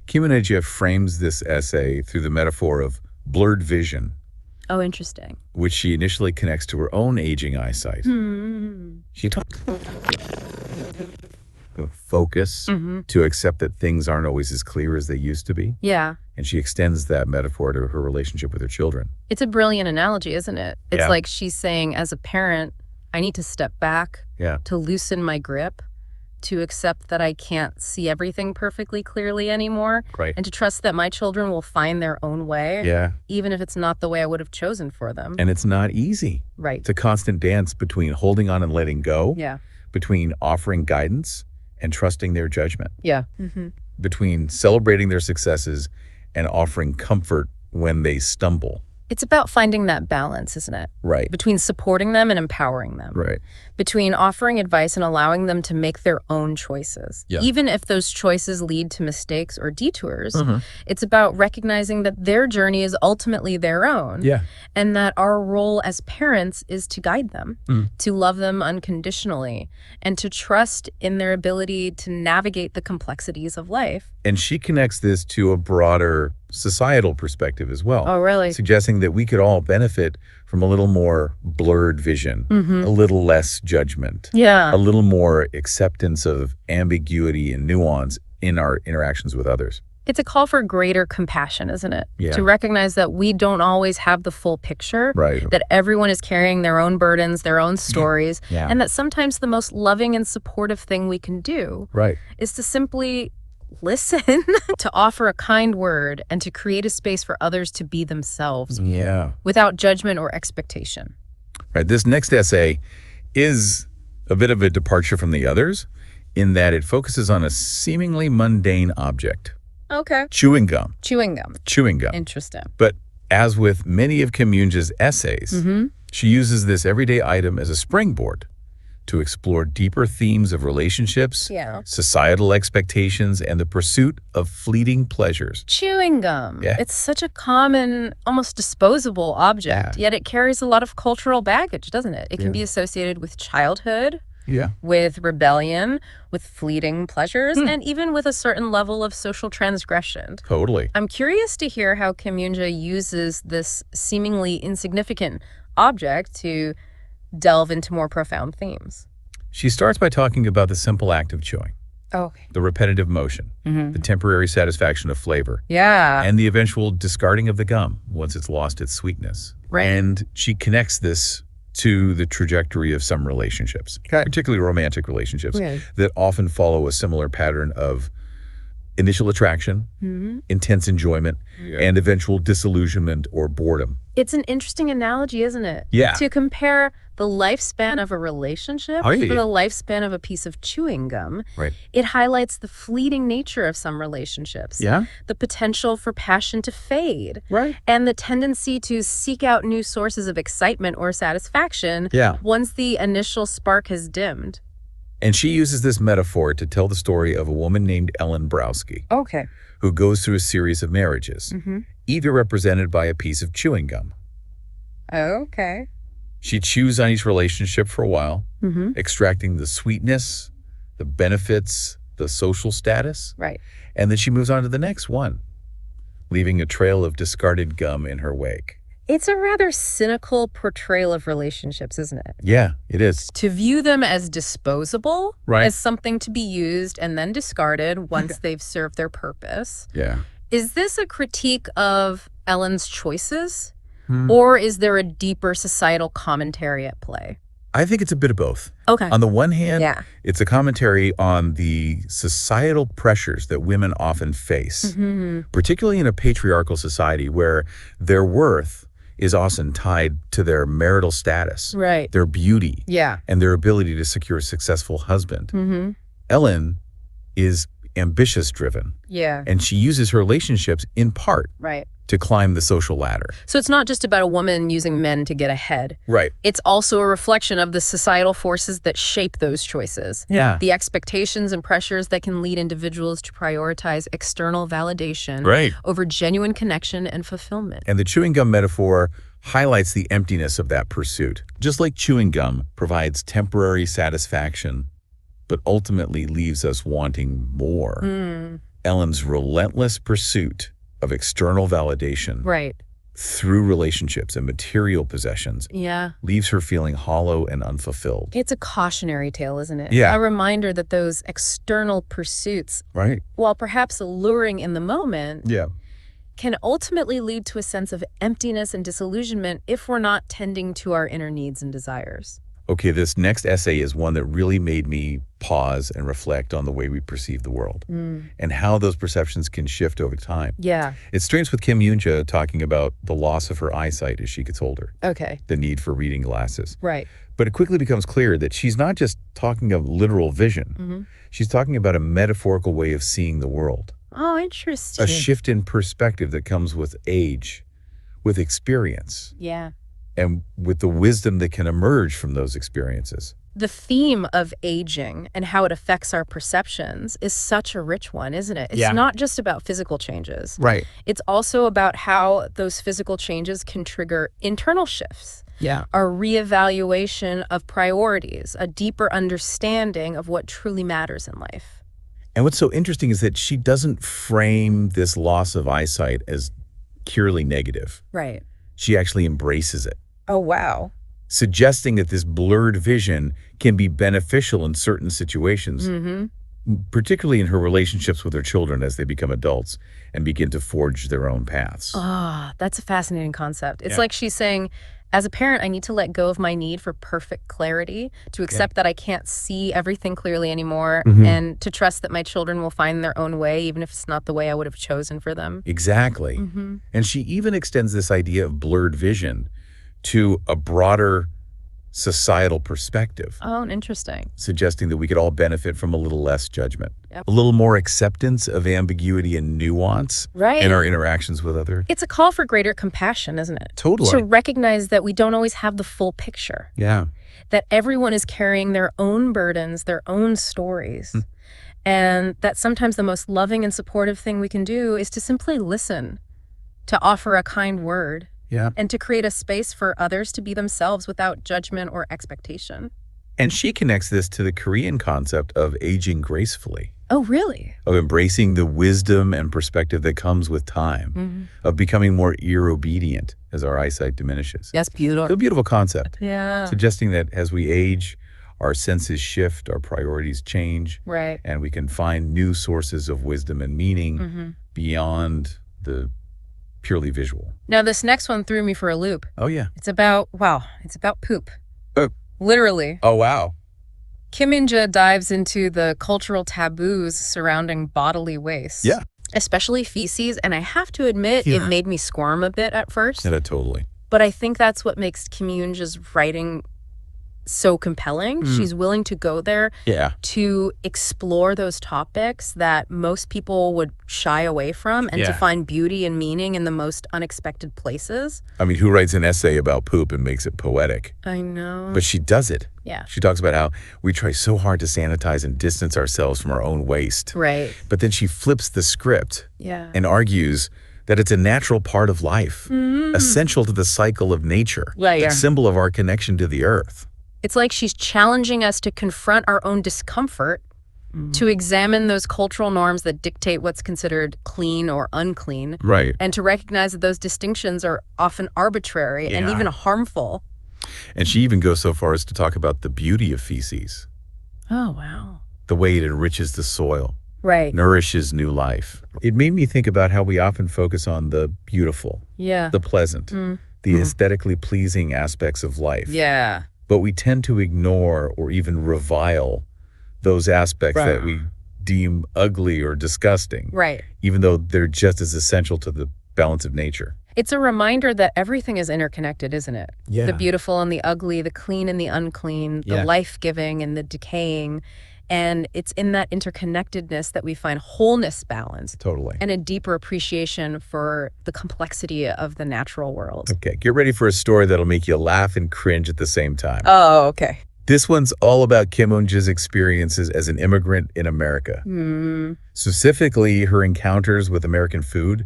Kim Yoon-ja frames this essay through the metaphor of blurred vision. Oh, interesting. Which she initially connects to her own aging eyesight. She talks about focus, to accept that things aren't always as clear as they used to be. And she extends that metaphor to her relationship with her children. It's a brilliant analogy, isn't it? It's like she's saying, as a parent, I need to step back, to loosen my grip, to accept that I can't see everything perfectly clearly anymore. Right. And to trust that my children will find their own way. Yeah. Even if it's not the way I would have chosen for them. And it's not easy. Right. It's a constant dance between holding on and letting go. Yeah. Between offering guidance and trusting their judgment. Yeah. Between celebrating their successes and offering comfort when they stumble. It's about finding that balance, isn't it? Right. Between supporting them and empowering them. Right. Between offering advice and allowing them to make their own choices. Yeah. Even if those choices lead to mistakes or detours, it's about recognizing that their journey is ultimately their own. Yeah. And that our role as parents is to guide them, to love them unconditionally, and to trust in their ability to navigate the complexities of life. And she connects this to a broader societal perspective as well. Oh, really? Suggesting that we could all benefit from a little more blurred vision, a little less judgment, Yeah. a little more acceptance of ambiguity and nuance in our interactions with others. It's a call for greater compassion, isn't it? Yeah. To recognize that we don't always have the full picture, Right. that everyone is carrying their own burdens, their own stories, Yeah. and that sometimes the most loving and supportive thing we can do Right. is to simply listen, to offer a kind word, and to create a space for others to be themselves Yeah. without judgment or expectation. Right. This next essay is a bit of a departure from the others in that it focuses on a seemingly mundane object. Okay. Chewing gum. Chewing gum. Chewing gum. Interesting. But as with many of Kim Yoonja's essays, she uses this everyday item as a springboard to explore deeper themes of relationships, Yeah. societal expectations, and the pursuit of fleeting pleasures. Chewing gum. Yeah. It's such a common, almost disposable object, yet it carries a lot of cultural baggage, doesn't it? It can be associated with childhood, Yeah. with rebellion, with fleeting pleasures, and even with a certain level of social transgression. Totally. I'm curious to hear how Kim Yoonja uses this seemingly insignificant object to delve into more profound themes. She starts by talking about the simple act of chewing, Okay. the repetitive motion, the temporary satisfaction of flavor, Yeah. and the eventual discarding of the gum once it's lost its sweetness. Right. And she connects this to the trajectory of some relationships, particularly romantic relationships, Right. that often follow a similar pattern of initial attraction, intense enjoyment, and eventual disillusionment or boredom. It's an interesting analogy, isn't it? Yeah. To compare the lifespan of a relationship Oh, yeah. to the lifespan of a piece of chewing gum. Right. It highlights the fleeting nature of some relationships. Yeah. The potential for passion to fade. Right. And the tendency to seek out new sources of excitement or satisfaction Yeah. once the initial spark has dimmed. And she uses this metaphor to tell the story of a woman named Ellen Browski, Okay. who goes through a series of marriages, either represented by a piece of chewing gum. Okay. She chews on each relationship for a while, extracting the sweetness, the benefits, the social status, Right. and then she moves on to the next one, leaving a trail of discarded gum in her wake. It's a rather cynical portrayal of relationships, isn't it? Yeah, it is. To view them as disposable, Right. as something to be used and then discarded once they've served their purpose. Yeah. Is this a critique of Ellen's choices? Or is there a deeper societal commentary at play? I think it's a bit of both. Okay. On the one hand, Yeah. it's a commentary on the societal pressures that women often face, particularly in a patriarchal society where their worth is often tied to their marital status, Right. their beauty, Yeah. and their ability to secure a successful husband. Ellen is ambitious-driven, Yeah. and she uses her relationships in part Right. to climb the social ladder. So it's not just about a woman using men to get ahead. Right. It's also a reflection of the societal forces that shape those choices. Yeah. The expectations and pressures that can lead individuals to prioritize external validation Right. over genuine connection and fulfillment. And the chewing gum metaphor highlights the emptiness of that pursuit. Just like chewing gum provides temporary satisfaction, but ultimately leaves us wanting more. Ellen's relentless pursuit of external validation Right. through relationships and material possessions Yeah. leaves her feeling hollow and unfulfilled. It's a cautionary tale, isn't it? Yeah. A reminder that those external pursuits, Right. while perhaps alluring in the moment, Yeah. can ultimately lead to a sense of emptiness and disillusionment if we're not tending to our inner needs and desires. Okay, this next essay is one that really made me pause and reflect on the way we perceive the world and how those perceptions can shift over time. Yeah. It starts with Kim Yoonja talking about the loss of her eyesight as she gets older. Okay. The need for reading glasses. Right. But it quickly becomes clear that she's not just talking of literal vision. She's talking about a metaphorical way of seeing the world. Oh, interesting. A shift in perspective that comes with age, with experience. Yeah. And with the wisdom that can emerge from those experiences. The theme of aging and how it affects our perceptions is such a rich one, isn't it? It's not just about physical changes. Right. It's also about how those physical changes can trigger internal shifts. Yeah. A reevaluation of priorities, a deeper understanding of what truly matters in life. And what's so interesting is that she doesn't frame this loss of eyesight as purely negative. Right. She actually embraces it. Oh, wow. Suggesting that this blurred vision can be beneficial in certain situations, particularly in her relationships with her children as they become adults and begin to forge their own paths. Ah, that's a fascinating concept. It's like she's saying, as a parent, I need to let go of my need for perfect clarity, to accept that I can't see everything clearly anymore, and to trust that my children will find their own way, even if it's not the way I would have chosen for them. Exactly. And she even extends this idea of blurred vision to a broader societal perspective. Oh, interesting. Suggesting that we could all benefit from a little less judgment, a little more acceptance of ambiguity and nuance in our interactions with others. It's a call for greater compassion, isn't it? Totally. To recognize that we don't always have the full picture. Yeah. That everyone is carrying their own burdens, their own stories. And that sometimes the most loving and supportive thing we can do is to simply listen, to offer a kind word. Yeah. And to create a space for others to be themselves without judgment or expectation. And she connects this to the Korean concept of aging gracefully. Oh, really? Of embracing the wisdom and perspective that comes with time, of becoming more ear-obedient as our eyesight diminishes. That's beautiful. It's a beautiful concept. Yeah. Suggesting that as we age, our senses shift, our priorities change, and we can find new sources of wisdom and meaning beyond the purely visual. Now, this next one threw me for a loop. Oh, yeah. It's about poop. Literally. Oh, wow. Kim Yoonja dives into the cultural taboos surrounding bodily waste. Yeah. Especially feces, and I have to admit, it made me squirm a bit at first. Yeah, totally. But I think that's what makes Kim Yoonja's writing so compelling. She's willing to go there to explore those topics that most people would shy away from and to find beauty and meaning in the most unexpected places. I mean, who writes an essay about poop and makes it poetic? I know. But she does it. Yeah. She talks about how we try so hard to sanitize and distance ourselves from our own waste. Right. But then she flips the script and argues that it's a natural part of life, essential to the cycle of nature, a symbol of our connection to the earth. It's like she's challenging us to confront our own discomfort, to examine those cultural norms that dictate what's considered clean or unclean, and to recognize that those distinctions are often arbitrary and even harmful. And she even goes so far as to talk about the beauty of feces. Oh, wow. The way it enriches the soil, nourishes new life. It made me think about how we often focus on the beautiful, the pleasant, the aesthetically pleasing aspects of life. Yeah. But we tend to ignore or even revile those aspects that we deem ugly or disgusting, even though they're just as essential to the balance of nature. It's a reminder that everything is interconnected, isn't it? Yeah. The beautiful and the ugly, the clean and the unclean, the life-giving and the decaying. And it's in that interconnectedness that we find wholeness balance. Totally. And a deeper appreciation for the complexity of the natural world. Okay, get ready for a story that'll make you laugh and cringe at the same time. Oh, okay. This one's all about Kim Yoonja's experiences as an immigrant in America. Specifically, her encounters with American food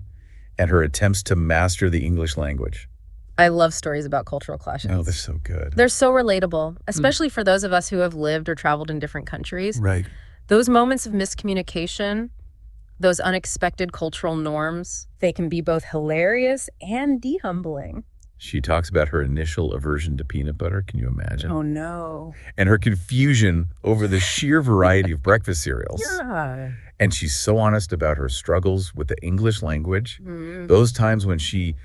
and her attempts to master the English language. I love stories about cultural clashes. Oh, they're so good. They're so relatable, especially for those of us who have lived or traveled in different countries. Right. Those moments of miscommunication, those unexpected cultural norms, they can be both hilarious and de-humbling. She talks about her initial aversion to peanut butter. Can you imagine? Oh, no. And her confusion over the sheer variety of breakfast cereals. Yeah. And she's so honest about her struggles with the English language. Those times when she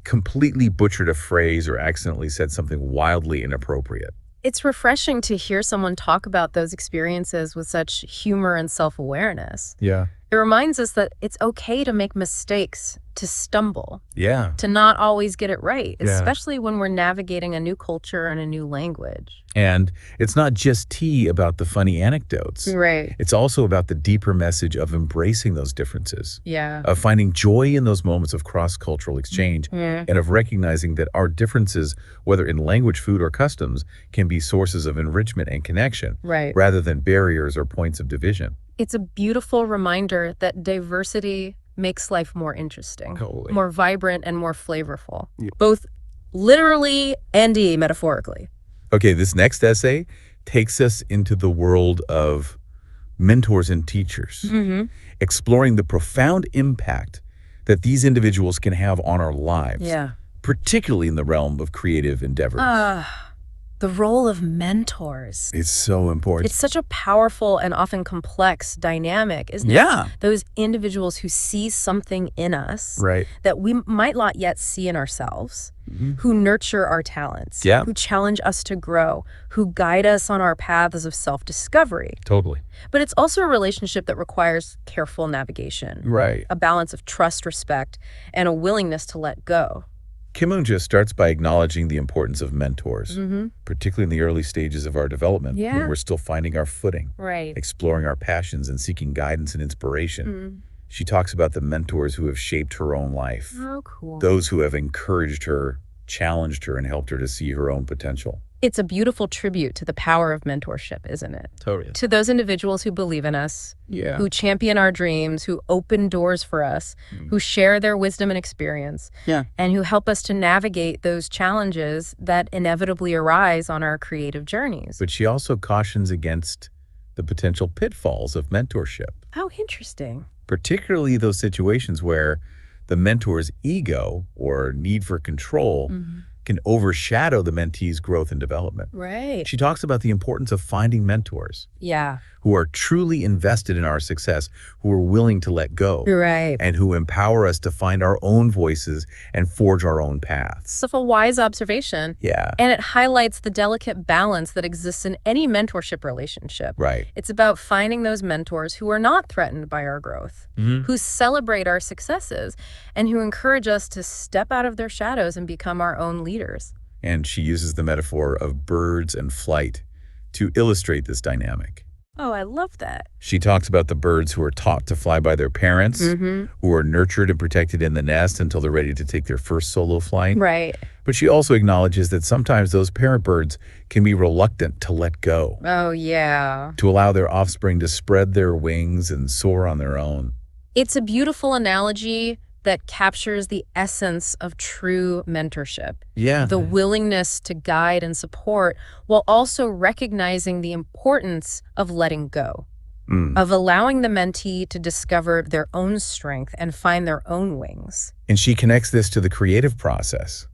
completely butchered a phrase or accidentally said something wildly inappropriate. It's refreshing to hear someone talk about those experiences with such humor and self-awareness. Yeah. It reminds us that it's okay to make mistakes, to stumble, Yeah. to not always get it right, Yeah. especially when we're navigating a new culture and a new language. And it's not just tea about the funny anecdotes. Right. It's also about the deeper message of embracing those differences, Yeah. of finding joy in those moments of cross-cultural exchange, and of recognizing that our differences, whether in language, food, or customs, can be sources of enrichment and connection, Right. rather than barriers or points of division. It's a beautiful reminder that diversity makes life more interesting, Totally. more vibrant, and more flavorful, both literally and metaphorically. Okay, this next essay takes us into the world of mentors and teachers, exploring the profound impact that these individuals can have on our lives, particularly in the realm of creative endeavors. The role of mentors. It's so important. It's such a powerful and often complex dynamic, isn't it? Yeah. Those individuals who see something in us Right. that we might not yet see in ourselves, who nurture our talents, Yeah. who challenge us to grow, who guide us on our paths of self-discovery. Totally. But it's also a relationship that requires careful navigation, Right. a balance of trust, respect, and a willingness to let go. Kimunja starts by acknowledging the importance of mentors, particularly in the early stages of our development, when we're still finding our footing, Right. exploring our passions, and seeking guidance and inspiration. She talks about the mentors who have shaped her own life, Oh, cool. those who have encouraged her, challenged her, and helped her to see her own potential. It's a beautiful tribute to the power of mentorship, isn't it? Totally. To those individuals who believe in us, Yeah. who champion our dreams, who open doors for us, who share their wisdom and experience, and who help us to navigate those challenges that inevitably arise on our creative journeys. But she also cautions against the potential pitfalls of mentorship, How interesting. particularly those situations where the mentor's ego or need for control can overshadow the mentee's growth and development. Right. She talks about the importance of finding mentors Yeah. who are truly invested in our success, who are willing to let go, Right. and who empower us to find our own voices and forge our own paths. Such a wise observation. Yeah. And it highlights the delicate balance that exists in any mentorship relationship. Right. It's about finding those mentors who are not threatened by our growth, who celebrate our successes, and who encourage us to step out of their shadows and become our own leaders. And she uses the metaphor of birds and flight to illustrate this dynamic. Oh, I love that. She talks about the birds who are taught to fly by their parents, who are nurtured and protected in the nest until they're ready to take their first solo flight. Right. But she also acknowledges that sometimes those parent birds can be reluctant to let go, Oh, yeah. to allow their offspring to spread their wings and soar on their own. It's a beautiful analogy that captures the essence of true mentorship. Yeah. The willingness to guide and support while also recognizing the importance of letting go, of allowing the mentee to discover their own strength and find their own wings. And she connects this to the creative process,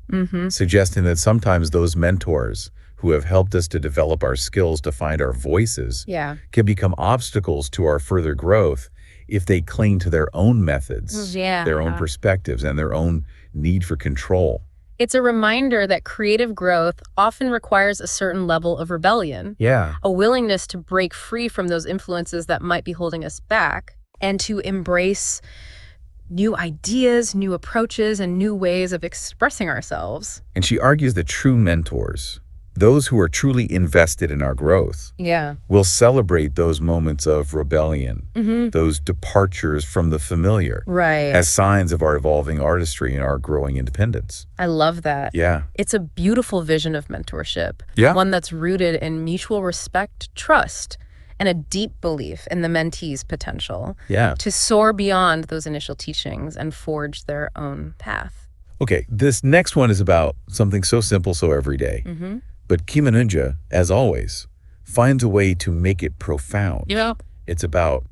suggesting that sometimes those mentors who have helped us to develop our skills to find our voices can become obstacles to our further growth if they cling to their own methods, their own perspectives, and their own need for control. It's a reminder that creative growth often requires a certain level of rebellion, a willingness to break free from those influences that might be holding us back, and to embrace new ideas, new approaches, and new ways of expressing ourselves. And she argues that true mentors, those who are truly invested in our growth, will celebrate those moments of rebellion, those departures from the familiar, as signs of our evolving artistry and our growing independence. I love that. Yeah. It's a beautiful vision of mentorship, one that's rooted in mutual respect, trust, and a deep belief in the mentee's potential to soar beyond those initial teachings and forge their own path. Okay, this next one is about something so simple, so everyday. But Kimunja, as always, finds a way to make it profound. It's about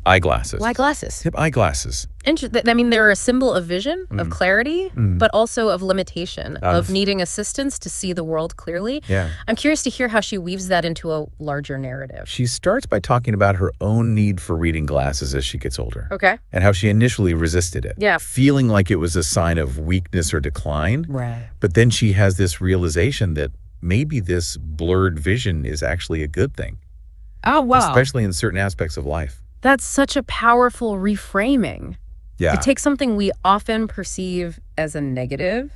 Eyeglasses. Why glasses? Hip eyeglasses. I mean, they're a symbol of vision, of clarity, but also of limitation, of needing assistance to see the world clearly. Yeah. I'm curious to hear how she weaves that into a larger narrative. She starts by talking about her own need for reading glasses as she gets older. Okay. And how she initially resisted it. Yeah. Feeling like it was a sign of weakness or decline. Right. But then she has this realization that maybe this blurred vision is actually a good thing. Oh, wow. Especially in certain aspects of life. That's such a powerful reframing. Yeah. It takes something we often perceive as a negative,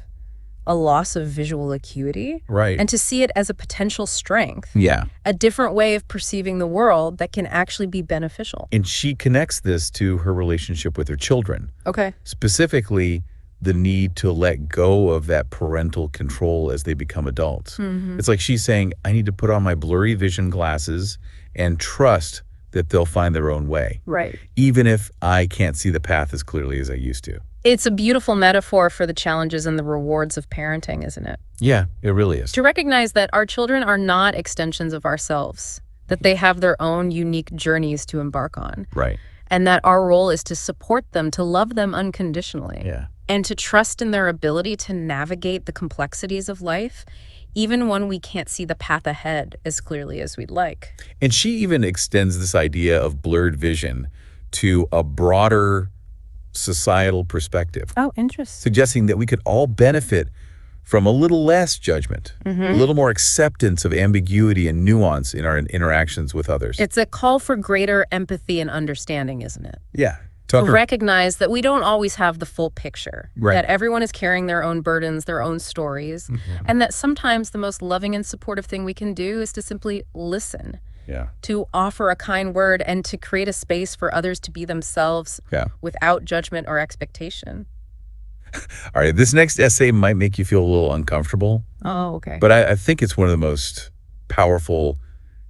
a loss of visual acuity, Right. and to see it as a potential strength. Yeah. A different way of perceiving the world that can actually be beneficial. And she connects this to her relationship with her children. Okay. Specifically, the need to let go of that parental control as they become adults. It's like she's saying, I need to put on my blurry vision glasses and trust that they'll find their own way. Right. Even if I can't see the path as clearly as I used to. It's a beautiful metaphor for the challenges and the rewards of parenting, isn't it? Yeah, it really is. To recognize that our children are not extensions of ourselves, that they have their own unique journeys to embark on. Right. And that our role is to support them, to love them unconditionally. Yeah. And to trust in their ability to navigate the complexities of life, even when we can't see the path ahead as clearly as we'd like. And she even extends this idea of blurred vision to a broader societal perspective. Oh, interesting. Suggesting that we could all benefit from a little less judgment, a little more acceptance of ambiguity and nuance in our interactions with others. It's a call for greater empathy and understanding, isn't it? Yeah. To recognize that we don't always have the full picture, Right. that everyone is carrying their own burdens, their own stories, and that sometimes the most loving and supportive thing we can do is to simply listen, Yeah. to offer a kind word, and to create a space for others to be themselves without judgment or expectation. All right, this next essay might make you feel a little uncomfortable. Oh, okay. But I think it's one of the most powerful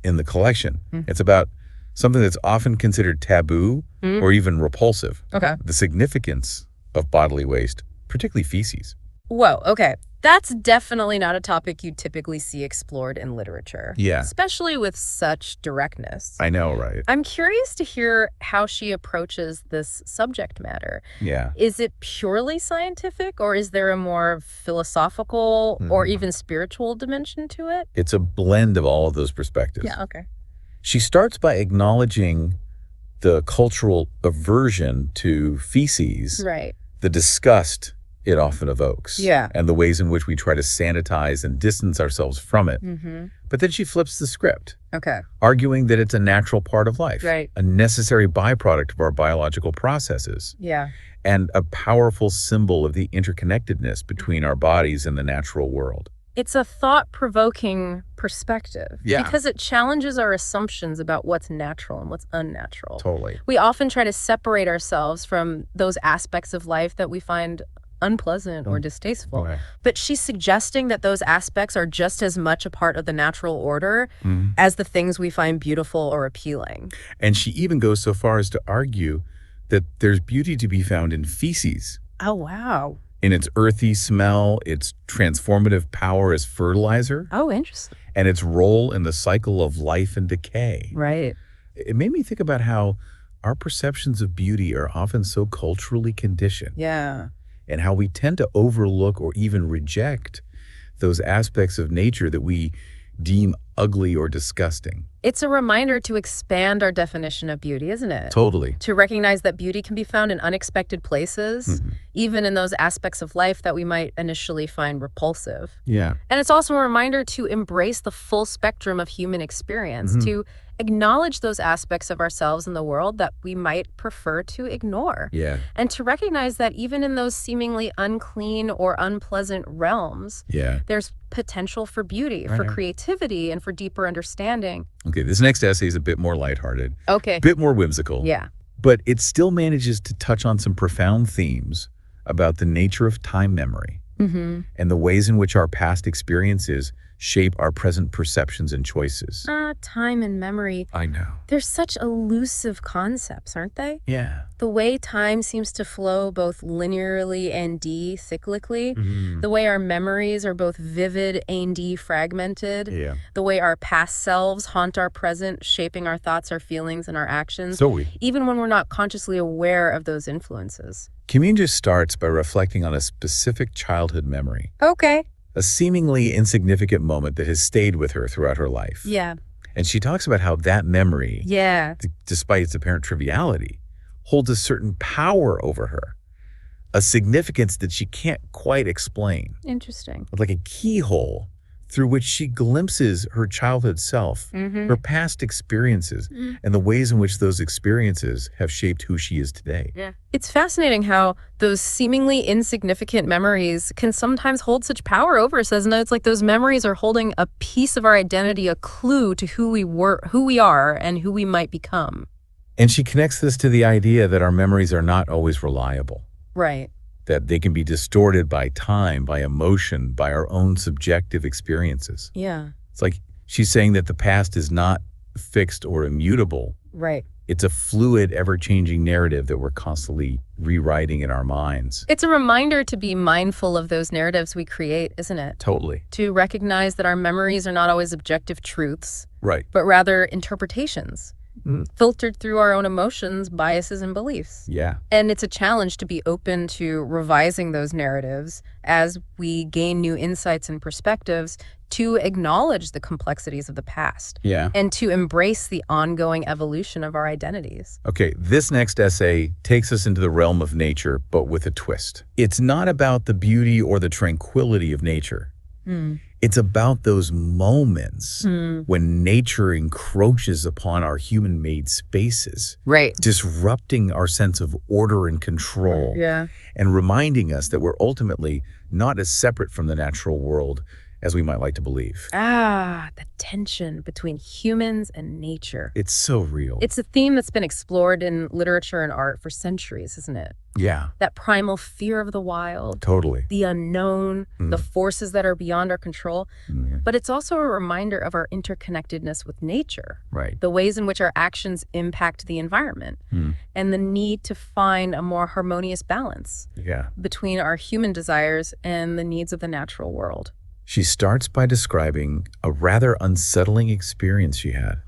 in the collection. It's about something that's often considered taboo or even repulsive. Okay. The significance of bodily waste, particularly feces. Whoa, okay. That's definitely not a topic you typically see explored in literature. Yeah. Especially with such directness. I know, right? I'm curious to hear how she approaches this subject matter. Yeah. Is it purely scientific, or is there a more philosophical or even spiritual dimension to it? It's a blend of all of those perspectives. Yeah, okay. She starts by acknowledging the cultural aversion to feces, Right. the disgust it often evokes, Yeah. and the ways in which we try to sanitize and distance ourselves from it. But then she flips the script, Okay. arguing that it's a natural part of life, Right. a necessary byproduct of our biological processes, Yeah. and a powerful symbol of the interconnectedness between our bodies and the natural world. It's a thought-provoking perspective. Yeah. Because it challenges our assumptions about what's natural and what's unnatural. Totally. We often try to separate ourselves from those aspects of life that we find unpleasant or distasteful. Okay. But she's suggesting that those aspects are just as much a part of the natural order as the things we find beautiful or appealing. And she even goes so far as to argue that there's beauty to be found in feces, Oh, wow. in its earthy smell, its transformative power as fertilizer, Oh, interesting. and its role in the cycle of life and decay. Right. It made me think about how our perceptions of beauty are often so culturally conditioned, Yeah. and how we tend to overlook or even reject those aspects of nature that we deem ugly or disgusting. It's a reminder to expand our definition of beauty, isn't it? Totally. To recognize that beauty can be found in unexpected places, even in those aspects of life that we might initially find repulsive. Yeah. And it's also a reminder to embrace the full spectrum of human experience, to acknowledge those aspects of ourselves and the world that we might prefer to ignore. Yeah. And to recognize that even in those seemingly unclean or unpleasant realms, Yeah. there's potential for beauty, for Right. creativity, and for deeper understanding. Okay, this next essay is a bit more lighthearted, Okay. a bit more whimsical. Yeah. But it still manages to touch on some profound themes about the nature of time memory and the ways in which our past experiences shape our present perceptions and choices. Time and memory. I know. They're such elusive concepts, aren't they? Yeah. The way time seems to flow both linearly and cyclically, the way our memories are both vivid and fragmented, the way our past selves haunt our present, shaping our thoughts, our feelings, and our actions, even when we're not consciously aware of those influences. Kiminja starts by reflecting on a specific childhood memory. Okay. A seemingly insignificant moment that has stayed with her throughout her life. Yeah. And she talks about how that memory, despite its apparent triviality, holds a certain power over her, a significance that she can't quite explain. Interesting. Like a keyhole through which she glimpses her childhood self, her past experiences, and the ways in which those experiences have shaped who she is today. Yeah. It's fascinating how those seemingly insignificant memories can sometimes hold such power over us, doesn't it? It's like those memories are holding a piece of our identity, a clue to who we are, and who we might become. And she connects this to the idea that our memories are not always reliable. Right. That they can be distorted by time, by emotion, by our own subjective experiences. Yeah. It's like she's saying that the past is not fixed or immutable. Right. It's a fluid, ever-changing narrative that we're constantly rewriting in our minds. It's a reminder to be mindful of those narratives we create, isn't it? Totally. To recognize that our memories are not always objective truths, right, but rather interpretations. Filtered through our own emotions, biases, and beliefs. Yeah. And it's a challenge to be open to revising those narratives as we gain new insights and perspectives, to acknowledge the complexities of the past. Yeah. And to embrace the ongoing evolution of our identities. Okay, this next essay takes us into the realm of nature, but with a twist. It's not about the beauty or the tranquility of nature. It's about those moments when nature encroaches upon our human-made spaces, disrupting our sense of order and control, and reminding us that we're ultimately not as separate from the natural world as we might like to believe. The tension between humans and nature. It's so real. It's a theme that's been explored in literature and art for centuries, isn't it? Yeah. That primal fear of the wild. Totally. The unknown, the forces that are beyond our control. But it's also a reminder of our interconnectedness with nature. Right. The ways in which our actions impact the environment. And the need to find a more harmonious balance between our human desires and the needs of the natural world. She starts by describing a rather unsettling experience she had.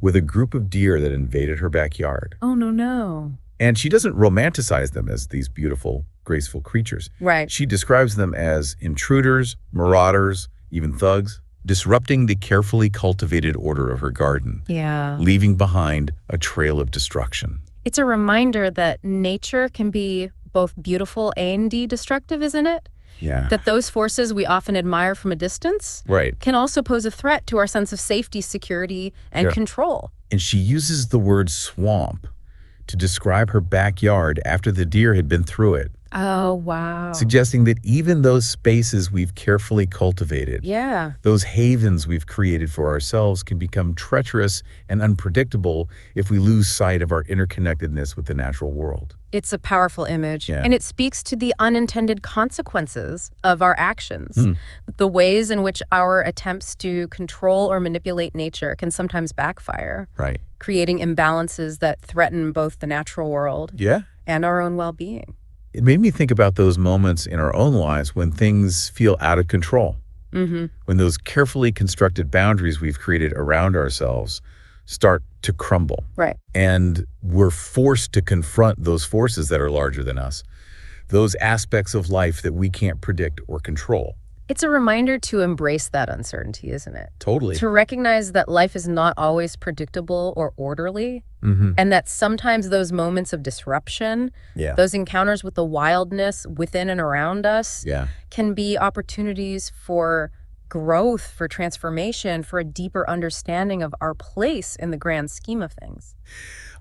With a group of deer that invaded her backyard. No. And she doesn't romanticize them as these beautiful, graceful creatures. Right. She describes them as intruders, marauders, even thugs, disrupting the carefully cultivated order of her garden. Yeah. Leaving behind a trail of destruction. It's a reminder that nature can be both beautiful and destructive, isn't it? Yeah. That those forces we often admire from a distance can also pose a threat to our sense of safety, security, and control. And she uses the word swamp to describe her backyard after the deer had been through it. Oh, wow. Suggesting that even those spaces we've carefully cultivated, those havens we've created for ourselves, can become treacherous and unpredictable if we lose sight of our interconnectedness with the natural world. It's a powerful image, and it speaks to the unintended consequences of our actions. The ways in which our attempts to control or manipulate nature can sometimes backfire, creating imbalances that threaten both the natural world and our own well-being. It made me think about those moments in our own lives when things feel out of control, when those carefully constructed boundaries we've created around ourselves start to crumble. And we're forced to confront those forces that are larger than us, those aspects of life that we can't predict or control. It's a reminder to embrace that uncertainty, isn't it? Totally. To recognize that life is not always predictable or orderly, and that sometimes those moments of disruption, those encounters with the wildness within and around us, can be opportunities for growth, for transformation, for a deeper understanding of our place in the grand scheme of things.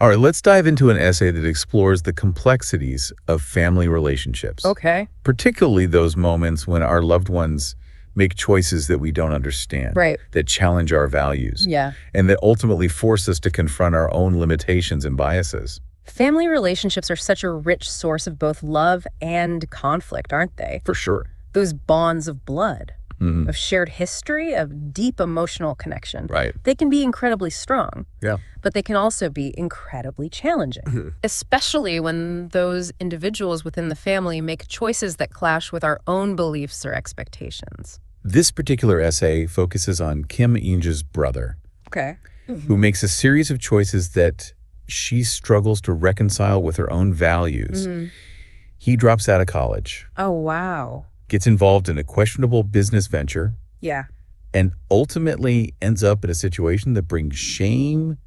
All right, let's dive into an essay that explores the complexities of family relationships. Okay. Particularly those moments when our loved ones make choices that we don't understand, that challenge our values, and that ultimately force us to confront our own limitations and biases. Family relationships are such a rich source of both love and conflict, aren't they? For sure. those bonds of blood, of shared history, of deep emotional connection. Right. They can be incredibly strong. Yeah. But they can also be incredibly challenging, especially when those individuals within the family make choices that clash with our own beliefs or expectations. This particular essay focuses on Kim Inja's brother, who makes a series of choices that she struggles to reconcile with her own values. He drops out of college. Oh, wow. Gets involved in a questionable business venture. Yeah. And ultimately ends up in a situation that brings shame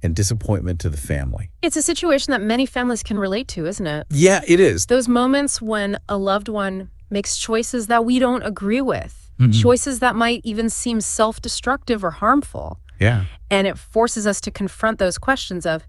and disappointment to the family. It's a situation that many families can relate to, isn't it? Yeah, it is. Those moments when a loved one makes choices that we don't agree with, choices that might even seem self-destructive or harmful. Yeah. And it forces us to confront those questions of,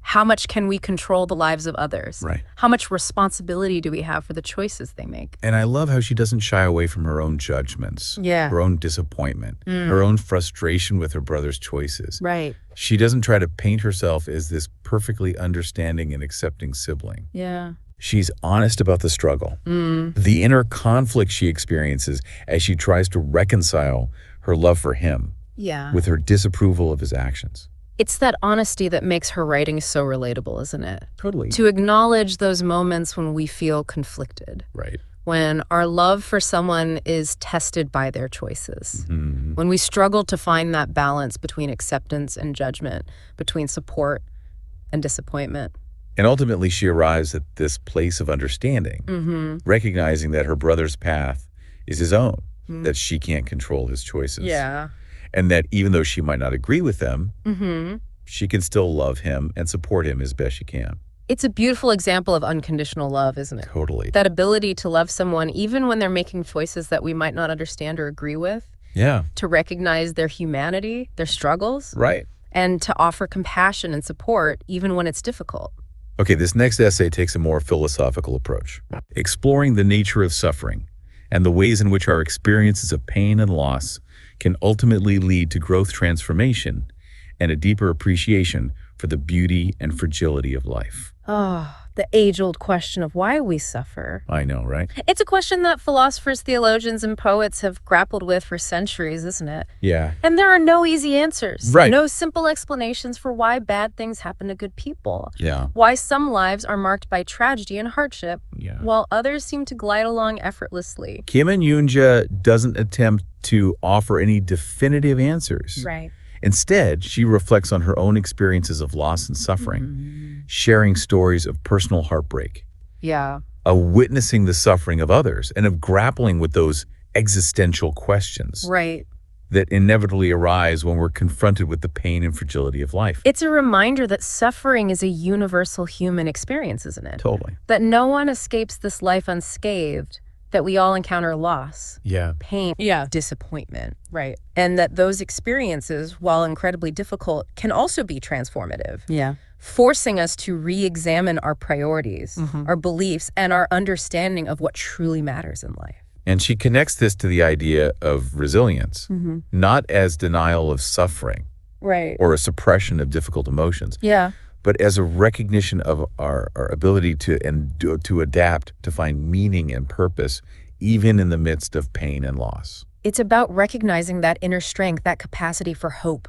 how much can we control the lives of others? Right. How much responsibility do we have for the choices they make? And I love how she doesn't shy away from her own judgments, her own disappointment, her own frustration with her brother's choices. Right. She doesn't try to paint herself as this perfectly understanding and accepting sibling. Yeah. She's honest about the struggle, the inner conflict she experiences as she tries to reconcile her love for him with her disapproval of his actions. It's that honesty that makes her writing so relatable, isn't it? Totally. To acknowledge those moments when we feel conflicted. Right. When our love for someone is tested by their choices. When we struggle to find that balance between acceptance and judgment, between support and disappointment. And ultimately, she arrives at this place of understanding, recognizing that her brother's path is his own, that she can't control his choices. Yeah. And that even though she might not agree with them, she can still love him and support him as best she can. It's a beautiful example of unconditional love, isn't it? Totally. That ability to love someone even when they're making choices that we might not understand or agree with. Yeah. To recognize their humanity, their struggles. Right. And to offer compassion and support even when it's difficult. Okay, this next essay takes a more philosophical approach, exploring the nature of suffering and the ways in which our experiences of pain and loss can ultimately lead to growth, transformation, and a deeper appreciation for the beauty and fragility of life. Oh, the age-old question of why we suffer. I know, right? It's a question that philosophers, theologians, and poets have grappled with for centuries, isn't it? Yeah. And there are no easy answers. Right. No simple explanations for why bad things happen to good people. Yeah. Why some lives are marked by tragedy and hardship, while others seem to glide along effortlessly. Kim Inja doesn't attempt to offer any definitive answers. Right. Instead, she reflects on her own experiences of loss and suffering, sharing stories of personal heartbreak, of witnessing the suffering of others, and of grappling with those existential questions that inevitably arise when we're confronted with the pain and fragility of life. It's a reminder that suffering is a universal human experience, isn't it? Totally. That no one escapes this life unscathed, that we all encounter loss, pain, disappointment, and that those experiences, while incredibly difficult, can also be transformative, forcing us to re-examine our priorities, our beliefs, and our understanding of what truly matters in life. And she connects this to the idea of resilience, not as denial of suffering or a suppression of difficult emotions, but as a recognition of our ability to adapt, to find meaning and purpose, even in the midst of pain and loss. It's about recognizing that inner strength, that capacity for hope,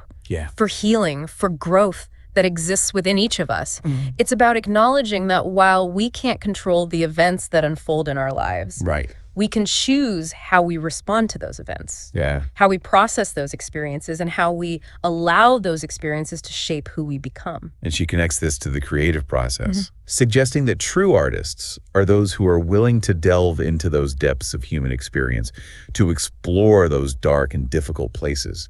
for healing, for growth that exists within each of us. It's about acknowledging that while we can't control the events that unfold in our lives, we can choose how we respond to those events, how we process those experiences, and how we allow those experiences to shape who we become. And she connects this to the creative process, suggesting that true artists are those who are willing to delve into those depths of human experience, to explore those dark and difficult places,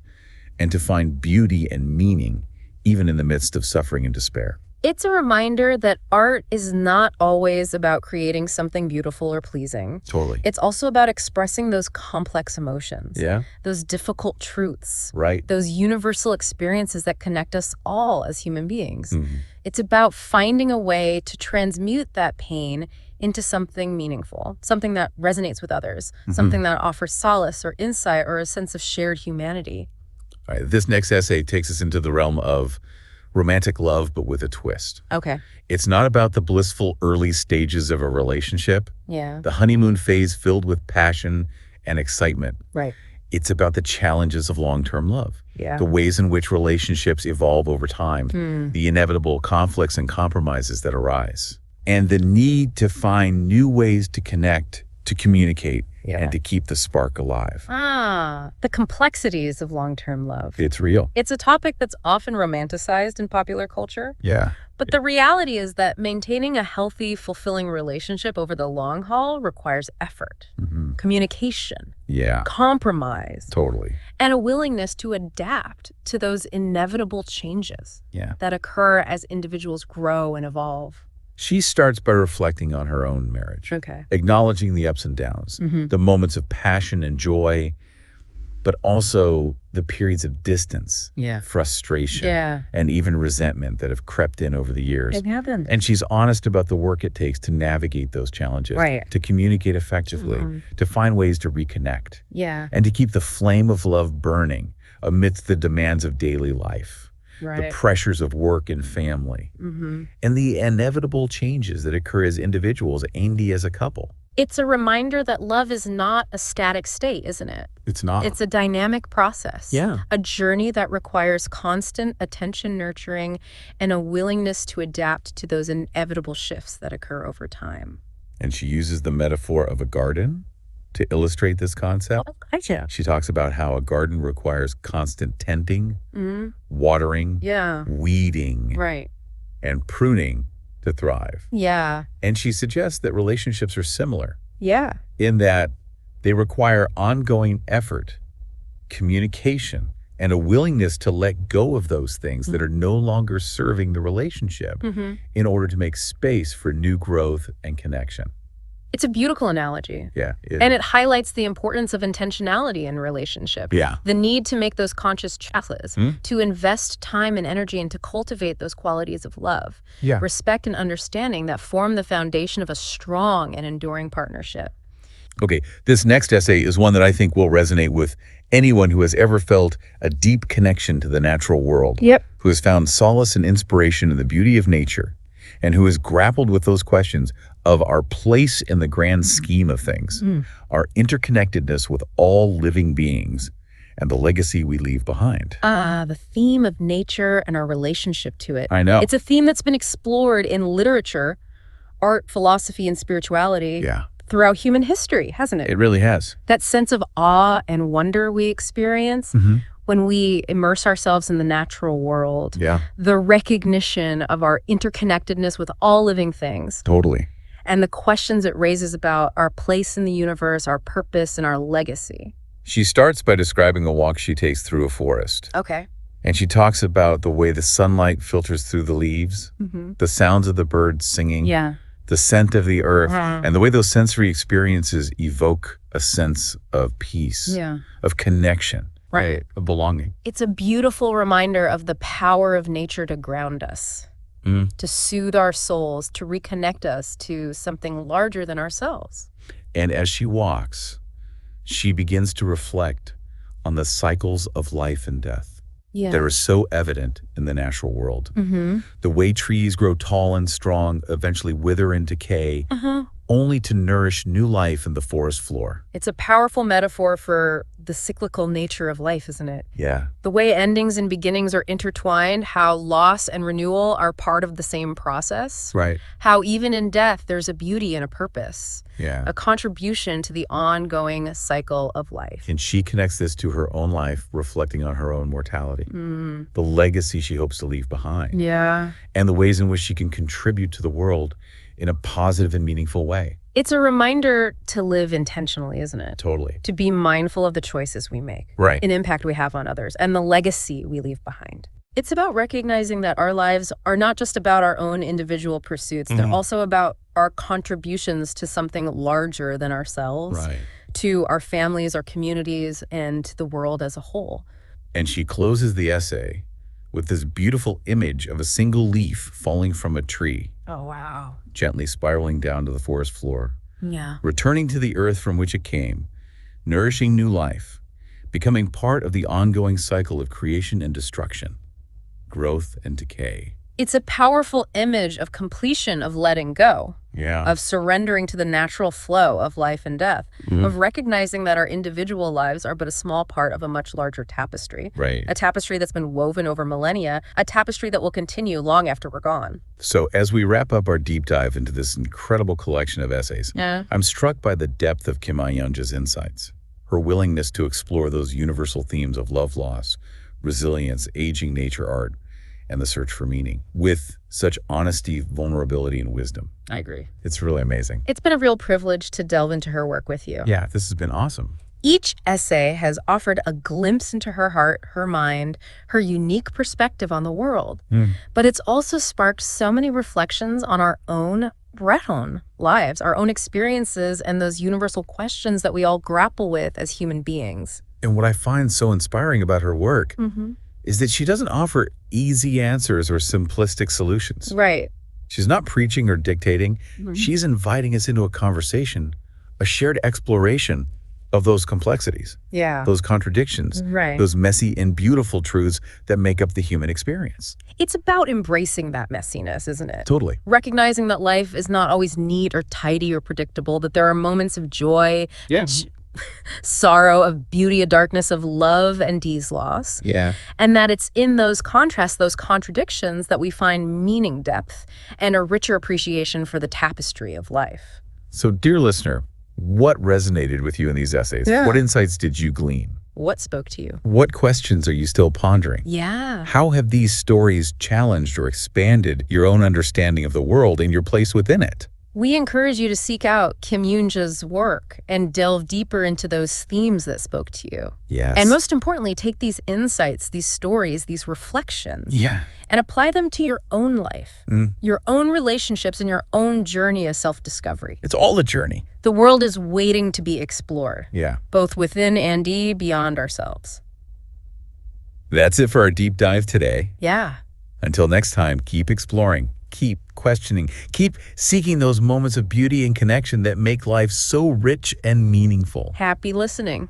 and to find beauty and meaning even in the midst of suffering and despair. It's a reminder that art is not always about creating something beautiful or pleasing. Totally. It's also about expressing those complex emotions, those difficult truths, those universal experiences that connect us all as human beings. It's about finding a way to transmute that pain into something meaningful, something that resonates with others, something that offers solace or insight or a sense of shared humanity. All right, this next essay takes us into the realm of romantic love, but with a twist. Okay. It's not about the blissful early stages of a relationship, Yeah. the honeymoon phase filled with passion and excitement. Right. It's about the challenges of long-term love, Yeah. the ways in which relationships evolve over time, the inevitable conflicts and compromises that arise, and the need to find new ways to connect, to communicate, and to keep the spark alive. The complexities of long-term love. It's real. It's a topic that's often romanticized in popular culture. Yeah. But the reality is that maintaining a healthy, fulfilling relationship over the long haul requires effort, communication, compromise, Totally. and a willingness to adapt to those inevitable changes that occur as individuals grow and evolve. She starts by reflecting on her own marriage, acknowledging the ups and downs, the moments of passion and joy, but also the periods of distance, frustration, and even resentment that have crept in over the years. It happens. And she's honest about the work it takes to navigate those challenges, to communicate effectively, to find ways to reconnect, and to keep the flame of love burning amidst the demands of daily life. The pressures of work and family, and the inevitable changes that occur as individuals and as a couple. It's a reminder that love is not a static state, isn't it? It's not. It's a dynamic process. A journey that requires constant attention nurturing and a willingness to adapt to those inevitable shifts that occur over time. And she uses the metaphor of a garden to illustrate this concept. She talks about how a garden requires constant tending, watering, weeding, and pruning to thrive. And she suggests that relationships are similar. In that they require ongoing effort, communication, and a willingness to let go of those things that are no longer serving the relationship in order to make space for new growth and connection. It's a beautiful analogy. And it highlights the importance of intentionality in relationship. The need to make those conscious choices, to invest time and energy and to cultivate those qualities of love, respect and understanding that form the foundation of a strong and enduring partnership. Okay, this next essay is one that I think will resonate with anyone who has ever felt a deep connection to the natural world, who has found solace and inspiration in the beauty of nature, and who has grappled with those questions of our place in the grand scheme of things, our interconnectedness with all living beings, and the legacy we leave behind. The theme of nature and our relationship to it. I know. It's a theme that's been explored in literature, art, philosophy, and spirituality throughout human history, hasn't it? It really has. That sense of awe and wonder we experience when we immerse ourselves in the natural world. The recognition of our interconnectedness with all living things. Totally. And the questions it raises about our place in the universe, our purpose, and our legacy. She starts by describing a walk she takes through a forest. And she talks about the way the sunlight filters through the leaves, the sounds of the birds singing, the scent of the earth, and the way those sensory experiences evoke a sense of peace, of connection, of belonging. It's a beautiful reminder of the power of nature to ground us. To soothe our souls, to reconnect us to something larger than ourselves. And as she walks, she begins to reflect on the cycles of life and death that are so evident in the natural world. The way trees grow tall and strong, eventually wither and decay, only to nourish new life in the forest floor. It's a powerful metaphor for the cyclical nature of life, isn't it? Yeah. The way endings and beginnings are intertwined, how loss and renewal are part of the same process. Right. How even in death, there's a beauty and a purpose. Yeah. A contribution to the ongoing cycle of life. And she connects this to her own life, reflecting on her own mortality, the legacy she hopes to leave behind. Yeah. And the ways in which she can contribute to the world in a positive and meaningful way. It's a reminder to live intentionally, isn't it? Totally. To be mindful of the choices we make. Right. An impact we have on others and the legacy we leave behind. It's about recognizing that our lives are not just about our own individual pursuits. They're also about our contributions to something larger than ourselves, to our families, our communities, and to the world as a whole. And she closes the essay with this beautiful image of a single leaf falling from a tree. Oh, wow. Gently spiraling down to the forest floor. Yeah. Returning to the earth from which it came, nourishing new life, becoming part of the ongoing cycle of creation and destruction. growth and decay. It's a powerful image of completion, of letting go, Yeah. of surrendering to the natural flow of life and death, of recognizing that our individual lives are but a small part of a much larger tapestry. Right. A tapestry that's been woven over millennia, a tapestry that will continue long after we're gone. So as we wrap up our deep dive into this incredible collection of essays, I'm struck by the depth of Kim Il-sung's insights, her willingness to explore those universal themes of love loss, resilience, aging nature art, and the search for meaning with such honesty, vulnerability, and wisdom. I agree. It's really amazing. It's been a real privilege to delve into her work with you. Yeah, this has been awesome. Each essay has offered a glimpse into her heart, her mind, her unique perspective on the world. But it's also sparked so many reflections on our own lives, our own experiences, and those universal questions that we all grapple with as human beings. And what I find so inspiring about her work is that she doesn't offer easy answers or simplistic solutions. Right. She's not preaching or dictating. She's inviting us into a conversation, a shared exploration of those complexities, those contradictions, those messy and beautiful truths that make up the human experience. It's about embracing that messiness, isn't it? Totally. Recognizing that life is not always neat or tidy or predictable, that there are moments of joy, sorrow, of beauty, a darkness, of love and Dee's loss. And that it's in those contrasts, those contradictions, that we find meaning, depth, and a richer appreciation for the tapestry of life. So, dear listener, what resonated with you in these essays? What insights did you glean? What spoke to you? What questions are you still pondering? How have these stories challenged or expanded your own understanding of the world and your place within it? We encourage you to seek out Kim Il-sung's work and delve deeper into those themes that spoke to you. And most importantly, take these insights, these stories, these reflections, and apply them to your own life, your own relationships, and your own journey of self-discovery. It's all a journey. The world is waiting to be explored, both within and beyond ourselves. That's it for our deep dive today. Yeah. Until next time, keep exploring, keep questioning, keep seeking those moments of beauty and connection that make life so rich and meaningful. Happy listening.